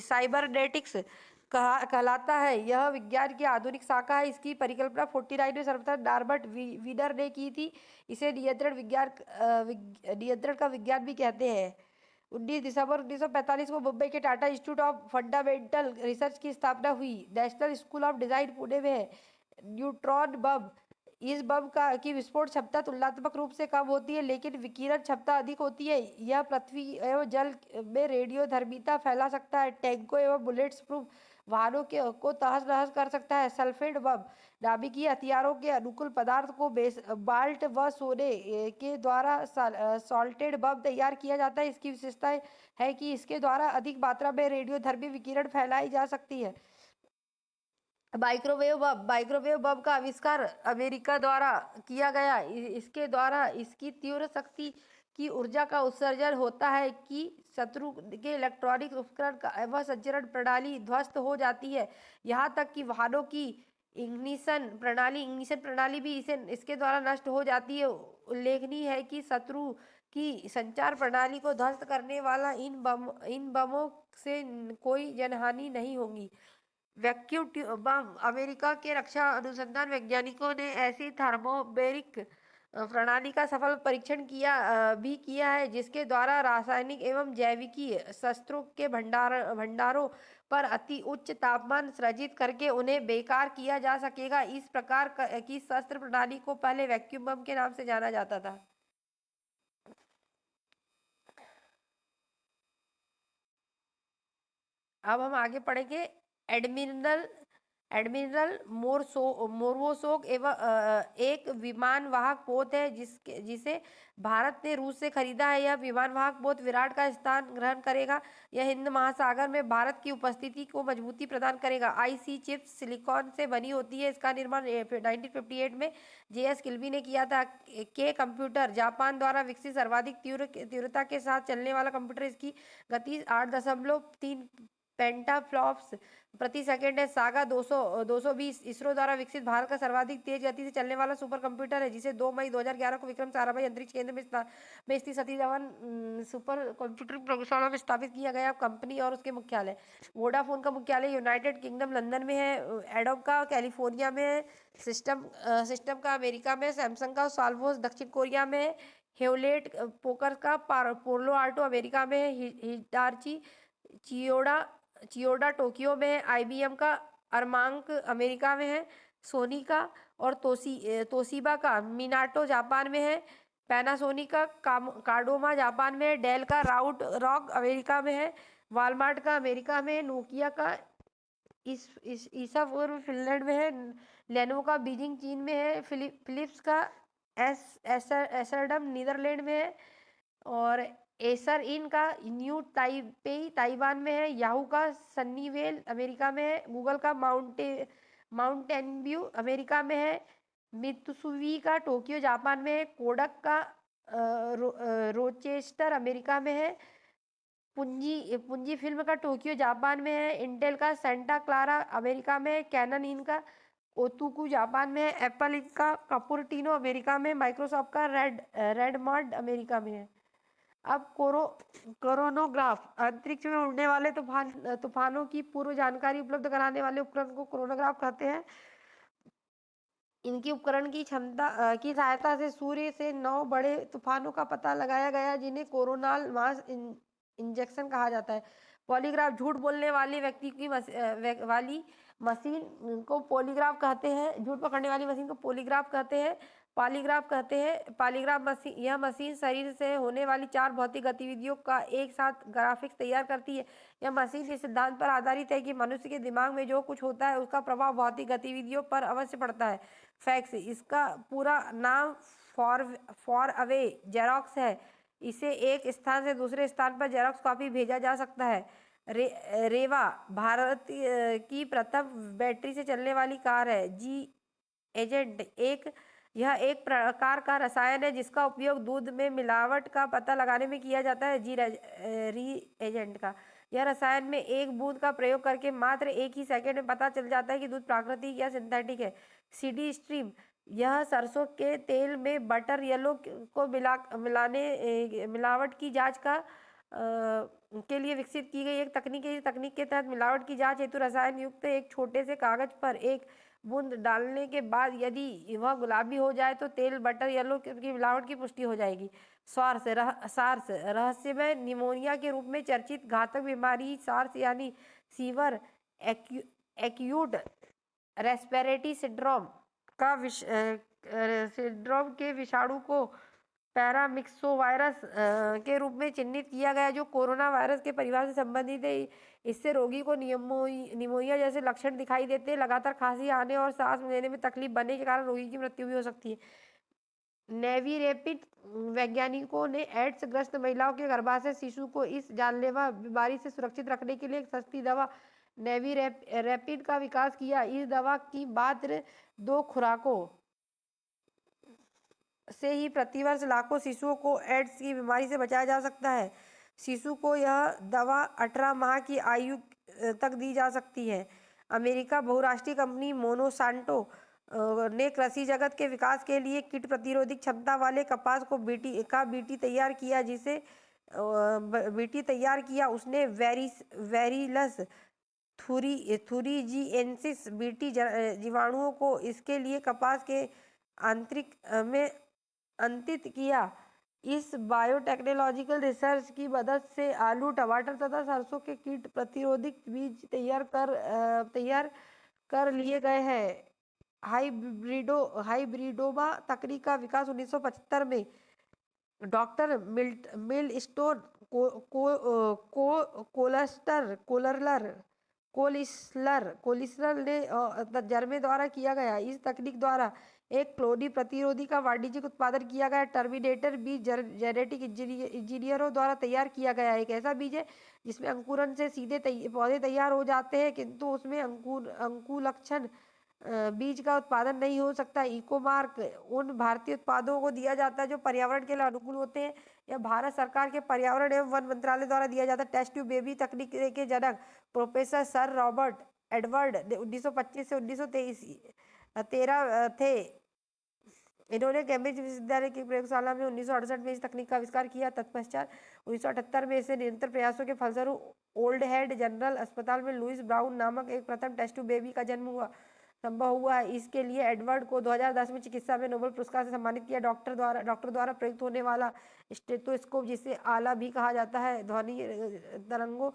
साइबरनेटिक्स कहलाता है। यह विज्ञान की आधुनिक शाखा है। इसकी परिकल्पना 49 में सर्वप्रथम नॉर्बर्ट वीनर ने की थी। इसे नियंत्रण का विज्ञान भी कहते हैं। 19 दिसंबर 1945 को मुंबई के Tata institute of fundamental research की स्थापना हुई। National school of design Pune में है। न्यूट्रॉन बम, इस बम की विस्फोट क्षमता तुलनात्मक रूप से कम होती है, लेकिन विकिरण क्षमता अधिक होती है। यह पृथ्वी एवं जल में रेडियोधर्मिता फैला सकता है। टैंकों एवं बुलेट्स प्रूफ वाहनों को तहस नहस कर सकता है। सल्फेट बम नाभिकीय हथियारों के अनुकूल पदार्थ को बाल्ट व सोने के द्वारा सॉल्टेड बम तैयार किया जाता है। इसकी विशेषता है कि इसके द्वारा अधिक मात्रा में रेडियोधर्मी विकिरण फैलाई जा सकती है। माइक्रोवेव बम का आविष्कार अमेरिका द्वारा किया गया। इसके द्वारा इसकी तीव्र शक्ति की ऊर्जा का उत्सर्जन होता है कि शत्रु के इलेक्ट्रॉनिक उपकरण व संचरण प्रणाली ध्वस्त हो जाती है। यहाँ तक कि वाहनों की इग्निशन प्रणाली भी इसके द्वारा नष्ट हो जाती है। उल्लेखनीय है कि शत्रु की संचार प्रणाली को ध्वस्त करने वाला इन बमों से कोई जनहानि नहीं होगी। वैक्यूम बम, अमेरिका के रक्षा अनुसंधान वैज्ञानिकों ने ऐसी थर्मोबैरिक प्रणाली का सफल परीक्षण किया है, जिसके द्वारा रासायनिक एवं जैविकी शस्त्रों के भंडारों पर अति उच्च तापमान सृजित करके उन्हें बेकार किया जा सकेगा। इस प्रकार की शस्त्र प्रणाली को पहले वैक्यूम बम के नाम से जाना जाता था। अब हम आगे पढ़ेंगे। एडमिरल एडमिरल मोरवोसोक एक विमान वाहक पोत है जिसे भारत ने रूस से खरीदा है। यह विमान वाहक पोत विराट का स्थान ग्रहण करेगा। यह हिंद महासागर में भारत की उपस्थिति को मजबूती प्रदान करेगा। आईसी चिप्स सिलिकॉन से बनी होती है। इसका निर्माण 1958 में जेएस किल्बी ने किया था। के कंप्यूटर जापान द्वारा विकसित सर्वाधिक तीव्रता के साथ चलने वाला कंप्यूटर। इसकी गति 8.3 पेंटाफ्लॉप्स प्रति सेकंड है। सागा 220 इसरो द्वारा विकसित भारत का सर्वाधिक तेज गति से चलने वाला सुपर कंप्यूटर है, जिसे 2 मई 2011 को विक्रम साराभाई अंतरिक्ष केंद्र में स्थित सतीश धवन सुपर कंप्यूटर प्रयोगशाला में स्थापित किया गया। कंपनी और उसके मुख्यालय। वोडाफोन का मुख्यालय यूनाइटेड किंगडम लंदन में है। एडोब का कैलिफोर्निया में है। सिस्टम का अमेरिका में। सैमसंग का साल्वोस दक्षिण कोरिया में है। हेवलेट पोकर का पोर्लो आल्टो अमेरिका में है। हिटाची चियोडा टोक्यो में है। आईबीएम का अरमांक अमेरिका में है। सोनी का और तोशिबा का मिनाटो जापान में है। पैनासोनिक का कार्डोमा जापान में है। डेल का रॉक अमेरिका में है। वालमार्ट का अमेरिका में है। नोकिया का ईसापुर फिनलैंड में है। लेनोवो का बीजिंग चीन में है। फिलिप्स का एसरडम नीदरलैंड में है। और एसर इन का न्यू ताइपेई ताइवान में है। याहू का सन्नीवेल अमेरिका में है। गूगल का माउंटेन व्यू अमेरिका में है। मित्सुबी का टोक्यो जापान में है। कोडक का रोचेस्टर अमेरिका में है। पुंजी फिल्म का टोक्यो जापान में है। इंटेल का सेंटा क्लारा अमेरिका में है। कैनन इनका ओतुकू जापान में है। एप्पल इनका कपुरटिनो अमेरिका में। माइक्रोसॉफ्ट का रेडमॉन्ड अमेरिका में है। अब कोरोनोग्राफ अंतरिक्ष में उड़ने वाले तूफानों की पूर्व जानकारी उपलब्ध कराने वाले उपकरण को कोरोनोग्राफ कहते हैं। इनकी उपकरण की क्षमता की सहायता से सूर्य से 9 बड़े तूफानों का पता लगाया गया, जिन्हें कोरोनल मास इंजेक्शन कहा जाता है। पॉलीग्राफ झूठ बोलने वाले व्यक्ति की वाली मशीन को पॉलीग्राफ कहते हैं। झूठ पकड़ने वाली मशीन को पॉलीग्राफ कहते हैं। पॉलीग्राफ मशीन, यह मशीन शरीर से होने वाली 4 भौतिक गतिविधियों का एक साथ ग्राफिक्स तैयार करती है। यह मशीन इस सिद्धांत पर आधारित है कि मनुष्य के दिमाग में जो कुछ होता है उसका प्रभाव भौतिक गतिविधियों पर अवश्य पड़ता है। फैक्स, इसका पूरा नाम फॉर अवे जेरोक्स है। इसे एक स्थान से दूसरे स्थान पर जेरोक्स कॉपी भेजा जा सकता है। रेवा भारत की प्रथम बैटरी से चलने वाली कार है। जी एजेंट यह एक प्रकार का रसायन है जिसका उपयोग दूध में मिलावट का पता लगाने में किया जाता है। री एजेंट का यह रसायन में एक बूंद का प्रयोग करके मात्र 1 ही सेकंड में पता चल जाता है कि दूध प्राकृतिक या सिंथेटिक है। सीडी स्ट्रीम, यह सरसों के तेल में बटर येलो को मिलावट की जांच का के लिए विकसित की गई एक तकनीक है। इस तकनीक के तहत मिलावट की जांच हेतु रसायन युक्त एक छोटे से कागज पर एक बूंद डालने के बाद यदि वह गुलाबी हो जाए तो तेल, बटर, येलो की मिलावट की पुष्टि हो जाएगी। सार्स रहस्यमय निमोनिया के रूप में चर्चित घातक बीमारी सार्स यानी सीवर एक्यूट रेस्पिरेटरी सिंड्रोम के विषाणु को पैरामिक्सोवायरस के रूप में चिन्हित किया गया, जो कोरोना वायरस के परिवार से संबंधित है। इससे रोगी को निमोनिया जैसे लक्षण दिखाई देते हैं। लगातार खांसी आने और सांस लेने में तकलीफ बनने के कारण रोगी की मृत्यु भी हो सकती है। नेवी रैपिड वैज्ञानिकों ने एड्स ग्रस्त महिलाओं के गर्भाशय शिशु को इस जानलेवा बीमारी से सुरक्षित रखने के लिए एक सस्ती दवा नेवी रैपिड का विकास किया। इस दवा की मात्र 2 खुराकों से ही प्रतिवर्ष लाखों शिशुओं को एड्स की बीमारी से बचाया जा सकता है। शिशु को यह दवा 18 माह की आयु तक दी जा सकती है। अमेरिका बहुराष्ट्रीय कंपनी मोनोसांटो ने कृषि जगत के विकास के लिए कीट प्रतिरोधी क्षमता वाले कपास को बीटी तैयार किया, उसने वेरिलस थुरिजिएंसिस बीटी जीवाणुओं को इसके लिए कपास के आंतरिक में अंकित किया। इस बायोटेक्नोलॉजिकल रिसर्च की मदद से आलू, टमाटर तथा सरसों के कीट प्रतिरोधी बीज तैयार कर लिए गए हैं। हाइब्रिडोमा तकनीक का विकास 1975 में डॉक्टर मिलस्टोन कोलिस्लर ने जर्मे द्वारा किया गया। इस तकनीक द्वारा एक क्लोनी प्रतिरोधी का वाणिज्यिक उत्पादन किया गया। टर्मिनेटर बीज जेनेटिक इंजीनियरों द्वारा तैयार किया गया एक ऐसा बीज है जिसमें अंकुरन से सीधे पौधे तैयार हो जाते हैं, किंतु उसमें अंकुलक्षण बीज का उत्पादन नहीं हो सकता। इकोमार्क उन भारतीय उत्पादों को दिया जाता है जो पर्यावरण के लिए अनुकूल होते हैं। यह भारत सरकार के पर्यावरण एवं वन मंत्रालय द्वारा दिया जाता है। टेस्ट ट्यूब बेबी तकनीक के जनक प्रोफेसर सर रॉबर्ट एडवर्ड 1925 से 1913 थे। इन्होंने कैम्ब्रिज विश्वविद्यालय की प्रयोगशाला में 1968 में इस तकनीक का आविष्कार किया। तत्पश्चात 1978 में इसे निरंतर प्रयासों के फलस्वरूप ओल्ड हेड जनरल अस्पताल में लुइस ब्राउन नामक एक प्रथम टेस्ट ट्यूब बेबी का जन्म संभव हुआ। इसके लिए एडवर्ड को 2010 में चिकित्सा में नोबेल पुरस्कार से सम्मानित किया। डॉक्टर द्वारा प्रयुक्त होने वाला स्टेथोस्कोप, जिसे आला भी कहा जाता है, ध्वनि तरंगों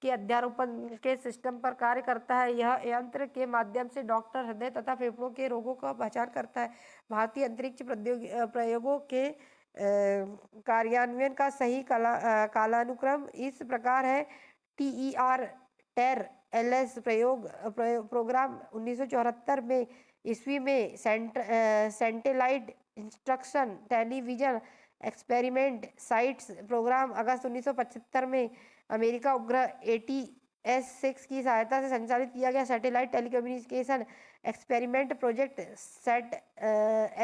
के अध्यारोपण के सिस्टम पर कार्य करता है। यह यंत्र के माध्यम से डॉक्टर हृदय तथा फेफड़ों के रोगों का पहचान करता है। भारतीय अंतरिक्ष प्रयोगों के कार्यान्वयन का सही कालानुक्रम इस प्रकार है। टेर एलएस प्रोग्राम 1974 में ईस्वी में satellite instruction television experiment sites program अगस्त 1975 में अमेरिका उपग्रह ATS-6 की सहायता से संचालित किया गया। Satellite telecommunication experiment project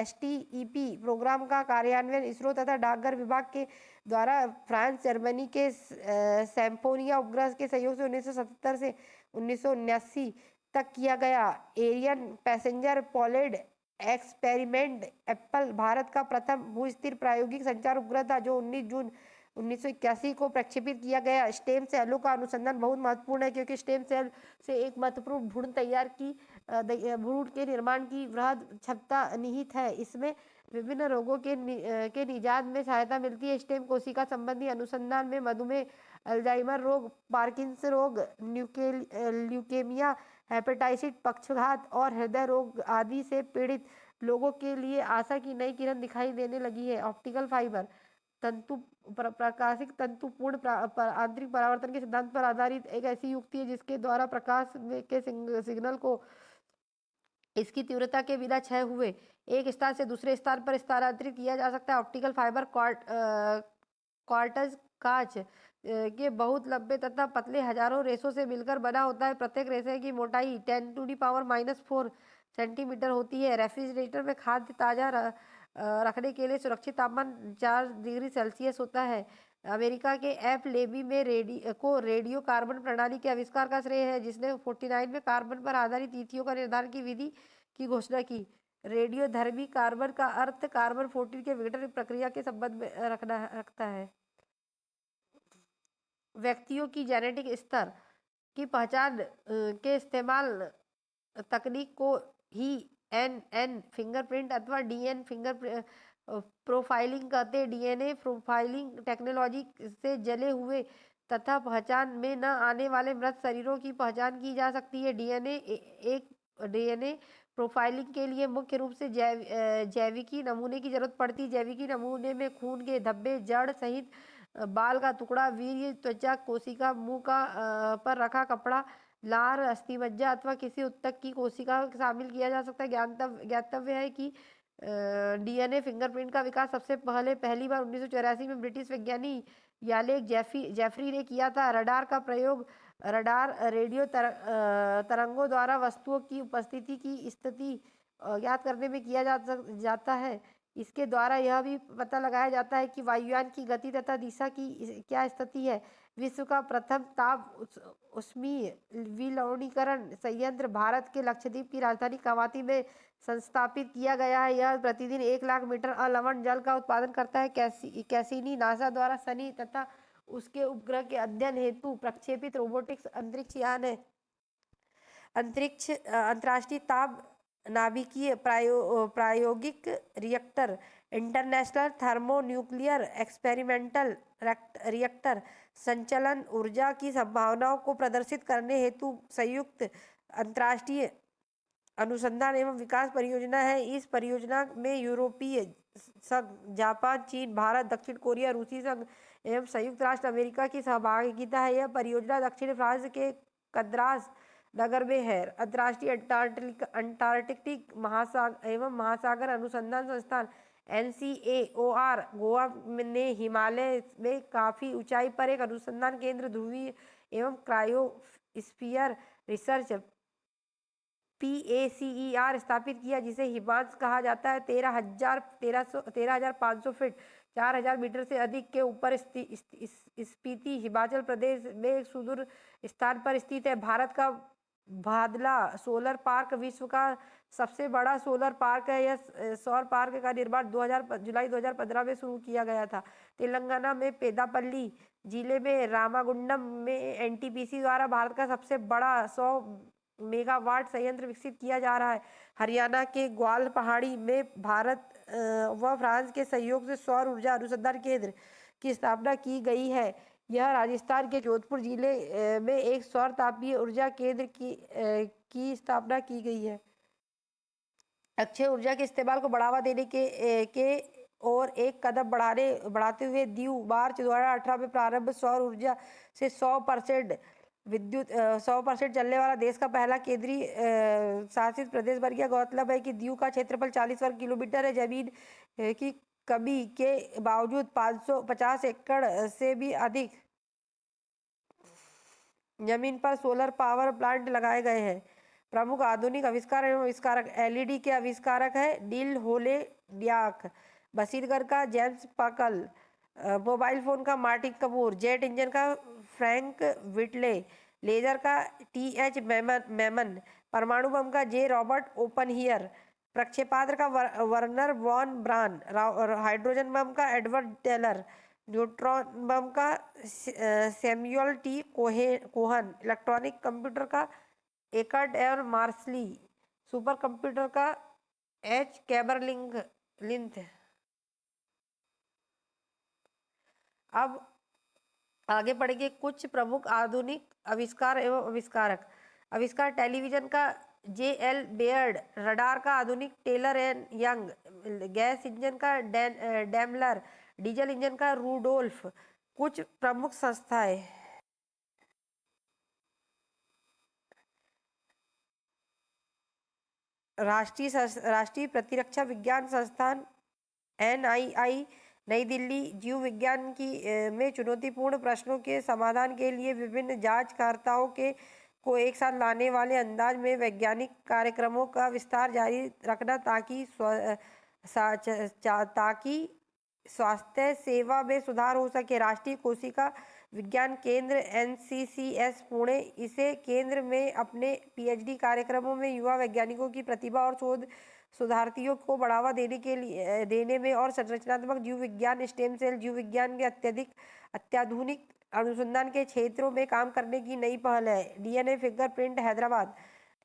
STEP programme का कार्यान्वयन इसरो तथा डाकघर विभाग के द्वारा फ्रांस, जर्मनी के सैम्फोनिया उपग्रह के सहयोग से 1977 से 1979 तक किया गया। Ariane passenger payload experiment APPLE Bharat का प्रथम भू-स्थिर प्रायोगिक संचार उपग्रह था, जो 19 जून 1981 को प्रक्षेपित किया गया। स्टेम सेलों का अनुसंधान बहुत महत्वपूर्ण है, क्योंकि स्टेम सेल से एक महत्वपूर्ण भ्रूण के निर्माण की वृहद क्षमता निहित है। इसमें विभिन्न रोगों के निजात में सहायता मिलती है। स्टेम कोशिका संबंधी अनुसंधान में मधुमेह, अल्जाइमर रोग, पार्किंसन रोग, ल्यूकेमिया, हेपेटाइटिस, पक्षाघात और हृदय रोग आदि से पीड़ित लोगों के लिए आशा की नई किरण दिखाई देने लगी है। ऑप्टिकल फाइबर प्रकाशिक तंतु पूर्ण आंतरिक परावर्तन के सिद्धांत पर आधारित एक ऐसी युक्ति है जिसके द्वारा प्रकाश के सिग्नल को इसकी तीव्रता के बिना क्षय हुए एक स्थान से दूसरे स्थान पर स्थानांतरित किया जा सकता है। ऑप्टिकल फाइबर क्वार्ट्ज कांच के बहुत लंबे तथा पतले हजारों रेशों से मिलकर बना होता है। प्रत्येक रेशे की मोटाई 10⁻⁻⁴ सेंटीमीटर होती है। रेफ्रिजरेटर में खाद्य ताजा रखने के लिए सुरक्षित तापमान 4 डिग्री सेल्सियस होता है। अमेरिका के एफ लेबी में रेडियो कार्बन प्रणाली के आविष्कार का श्रेय है, जिसने 49 में कार्बन पर आधारित तिथियों का निर्धारण की विधि की घोषणा की। रेडियोधर्मी कार्बन का अर्थ कार्बन 14 के विघटन प्रक्रिया के संबंध में रखता है। व्यक्तियों की जेनेटिक स्तर की पहचान के इस्तेमाल तकनीक को ही एन फिंगरप्रिंट अथवा डीएन फिंगर प्रोफाइलिंग कहते हैं। डीएनए प्रोफाइलिंग टेक्नोलॉजी से जले हुए तथा पहचान में न आने वाले मृत शरीरों की पहचान की जा सकती है। डीएनए प्रोफाइलिंग के लिए मुख्य रूप से जैविकी नमूने की जरूरत पड़ती है। जैविकी नमूने में खून के धब्बे, जड़ सहित बाल का टुकड़ा, वीर्य, त्वचा, कोशिका, मुंह का पर रखा कपड़ा, लार, अस्थिमज्जा अथवा किसी ऊतक की कोशिका शामिल किया जा सकता है। ज्ञातव्य है कि डीएनए फिंगरप्रिंट का विकास सबसे पहली बार 1984 में ब्रिटिश वैज्ञानिक यालेक जेफरी ने किया था। रडार का प्रयोग रडार रेडियो तरंगों द्वारा वस्तुओं की उपस्थिति की स्थिति ज्ञात करने में किया जाता है। इसके द्वारा यह भी पता लगाया जाता है कि वायुयान की गति तथा दिशा की क्या स्थिति है। विश्व का प्रथम ताप उष्मीय विलवणीकरण संयंत्र भारत के लक्षद्वीप की राजधानी कवाती में संस्थापित किया गया है। यह प्रतिदिन 1 लाख मीटर अलवण जल का उत्पादन करता है। कैसिनी नासा द्वारा शनि तथा उसके उपग्रह के अध्ययन हेतु प्रक्षेपित रोबोटिक्स अंतरिक्ष यान है। अंतर्राष्ट्रीय ताप नाभिकीय प्रायोगिक reactor, international thermonuclear experimental reactor संचलन ऊर्जा की संभावनाओं को प्रदर्शित करने हेतु संयुक्त अंतर्राष्ट्रीय अनुसंधान एवं विकास परियोजना है। इस परियोजना में यूरोपीय संघ, जापान, चीन, भारत, दक्षिण कोरिया, रूसी संघ एवं संयुक्त राष्ट्र अमेरिका की सहभागिता है। यह परियोजना दक्षिण फ्रांस के कद्रास नगर में है। अंतर्राष्ट्रीय अंटार्कटिक महासागर अनुसंधान संस्थान NCAOR गोवा ने हिमालय में काफी ऊंचाई पर एक अनुसंधान केंद्र, ध्रुवीय एवं क्रायोस्फीयर रिसर्च PACER स्थापित किया, जिसे हिमांश कहा जाता है। 13,500 फीट 4,000 मीटर से अधिक के ऊपर स्पीति हिमाचल प्रदेश में एक सुदूर स्थान पर स्थित है। भारत का भादला सोलर पार्क विश्व का सबसे बड़ा सोलर पार्क है। यह सौर पार्क का निर्माण जुलाई 2015 में शुरू किया गया था। तेलंगाना में पेदापल्ली जिले में रामागुंडम में NTPC द्वारा भारत का सबसे बड़ा 100 मेगावाट संयंत्र विकसित किया जा रहा है। हरियाणा के ग्वाल पहाड़ी में भारत व फ्रांस के सहयोग से सौर ऊर्जा अनुसंधान केंद्र की स्थापना की गई है। यह राजस्थान के जोधपुर जिले में एक सौर तापीय ऊर्जा केंद्र की स्थापना की गई है। अक्षय ऊर्जा के इस्तेमाल को बढ़ावा देने के और एक कदम बढ़ाते हुए दीव मार्च 2018 में प्रारंभ सौर ऊर्जा से 100% विद्युत 100% चलने वाला देश का पहला केंद्रीय शासित प्रदेश बन गया। गौरतलब है कि दीव का क्षेत्रफल 40 वर्ग किलोमीटर है। जमीन की कमी के बावजूद 550 एकड़ से भी अधिक जमीन पर सोलर पावर प्लांट लगाए गए हैं। प्रमुख आधुनिक आविष्कार एवं आविष्कारक LED के आविष्कारक है नील होले डियाक, बसीरगढ़ का जेम्स पकल, मोबाइल फोन का मार्टिन कपूर, जेट इंजन का फ्रैंक व्हिटले, लेजर का TH मेमन, परमाणु बम का J रॉबर्ट ओपनहियर, प्रक्षेपास्त्र का वर्नर वॉन ब्रान, हाइड्रोजन बम का एडवर्ड टेलर, न्यूट्रॉन बम का Samuel T Cohen, electronic computer का एकर्ट एयर मार्सली, सुपर कंप्यूटर का H कैबरलिंथ। अब आगे बढ़ेंगे कुछ प्रमुख आधुनिक आविष्कार एवं आविष्कार टेलीविजन का JL बेयर्ड, रडार का आधुनिक Taylor and Young, gas engine का डैमलर, डीजल इंजन का रूडोल्फ। कुछ प्रमुख संस्थाएं राष्ट्रीय प्रतिरक्षा विज्ञान संस्थान NII नई दिल्ली, जीव विज्ञान में चुनौतीपूर्ण प्रश्नों के समाधान के लिए विभिन्न जांचकर्ताओं को एक साथ लाने वाले अंदाज में वैज्ञानिक कार्यक्रमों का विस्तार जारी रखना ताकि स्वास्थ्य सेवा में सुधार हो सके। राष्ट्रीय कोशिका विज्ञान केंद्र NCCS पुणे, इसे केंद्र में अपने PhD कार्यक्रमों में युवा वैज्ञानिकों की प्रतिभा और शोध शोधार्थियों को बढ़ावा देने में और संरचनात्मक जीव विज्ञान, स्टेम सेल जीव विज्ञान के अत्याधुनिक अनुसंधान के क्षेत्रों में काम करने की नई पहल है। डीएनए फिंगरप्रिंट हैदराबाद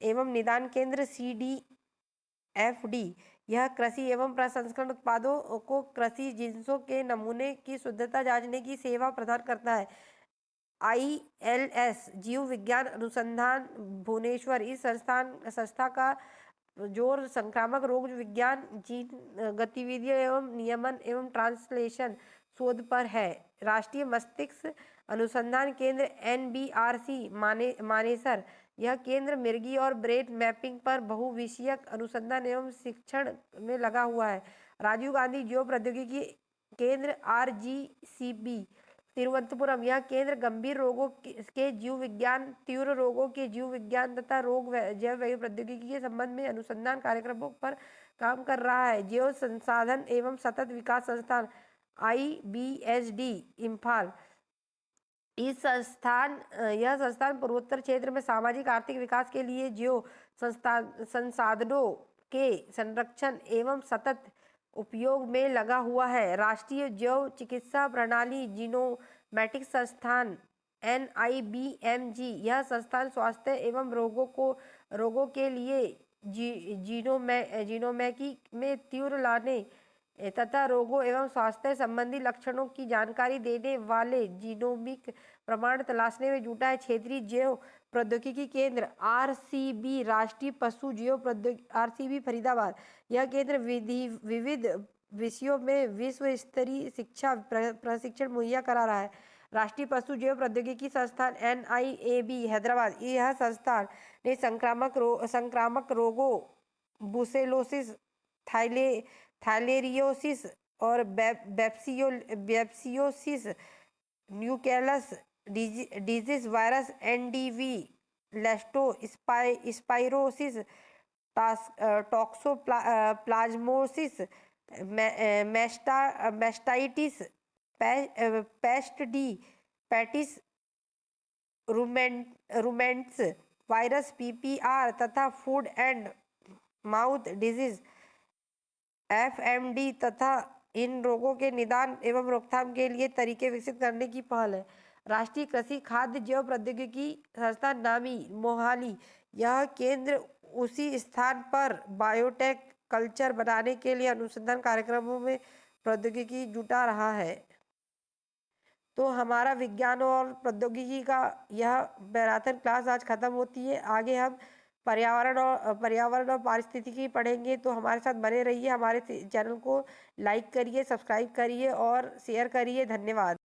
एवं निदान केंद्र CDFD यह कृषि एवं प्रसंस्करण उत्पादों को कृषि जिन्सों के नमूने की शुद्धता जांचने की सेवा प्रदान करता है। ILS जीव विज्ञान अनुसंधान भुवनेश्वर इस संस्था का जोर संक्रामक रोग विज्ञान, जीन गतिविधियों एवं नियमन एवं ट्रांसलेशन शोध पर है। राष्ट्रीय मस्तिष्क अनुसंधान केंद्र NBRC मानेसर यह केंद्र मिर्गी और ब्रेन मैपिंग पर बहुविषयक अनुसंधान एवं शिक्षण में लगा हुआ है। राजीव गांधी जैव प्रौद्योगिकी केंद्र RGCB तिरुवनंतपुरम यह केंद्र गंभीर रोगों के जीव विज्ञान, तीव्र रोगों के जीव विज्ञान तथा रोग जैव प्रौद्योगिकी के संबंध में अनुसंधान कार्यक्रमों पर काम कर रहा है। जैव संसाधन एवं सतत विकास संस्थान IBSD इम्फाल यह संस्थान पूर्वोत्तर क्षेत्र में सामाजिक आर्थिक विकास के लिए जैव संसाधनों के संरक्षण एवं सतत उपयोग में लगा हुआ है। राष्ट्रीय जैव चिकित्सा प्रणाली जीनोमैटिक संस्थान NIBMG यह संस्थान स्वास्थ्य एवं रोगों के लिए जीनोमैकी में तीव्र लाने तथा रोगों एवं स्वास्थ्य संबंधी लक्षणों की जानकारी देने वाले जीनोमिक प्रमाण तलाशने में जुटा है। क्षेत्रीय जैव प्रौद्योगिकी केंद्र RCB राष्ट्रीय पशु जैव प्रौद्योगिकी RCB फरीदाबाद यह केंद्र विविध विषयों में विश्व स्तरीय शिक्षा प्रशिक्षण मुहैया करा रहा है। राष्ट्रीय पशु जैव प्रौद्योगिकी संस्थान NIAB हैदराबाद यह संस्थान ने संक्रामक रोगों बुसेलोसिस, थाइलेरियोसिस और बेप्सियोसिस, न्यूकैलस disease virus NDV, leptospirosis, toxoplasmosis, mastitis, petits ruminants virus PPR तथा food and mouth disease FMD तथा इन रोगों के निदान एवं रोकथाम के लिए तरीके विकसित करने की पहल है। राष्ट्रीय कृषि खाद्य जैव प्रौद्योगिकी संस्थान नामी मोहाली यह केंद्र उसी स्थान पर बायोटेक कल्चर बनाने के लिए अनुसंधान कार्यक्रमों में प्रौद्योगिकी जुटा रहा है। तो हमारा विज्ञान और प्रौद्योगिकी का यह मैराथन क्लास आज खत्म होती है। आगे हम पर्यावरण और पारिस्थितिकी पढ़ेंगे, तो हमारे साथ बने रहिए। हमारे चैनल को लाइक करिए, सब्सक्राइब करिए और शेयर करिए। धन्यवाद।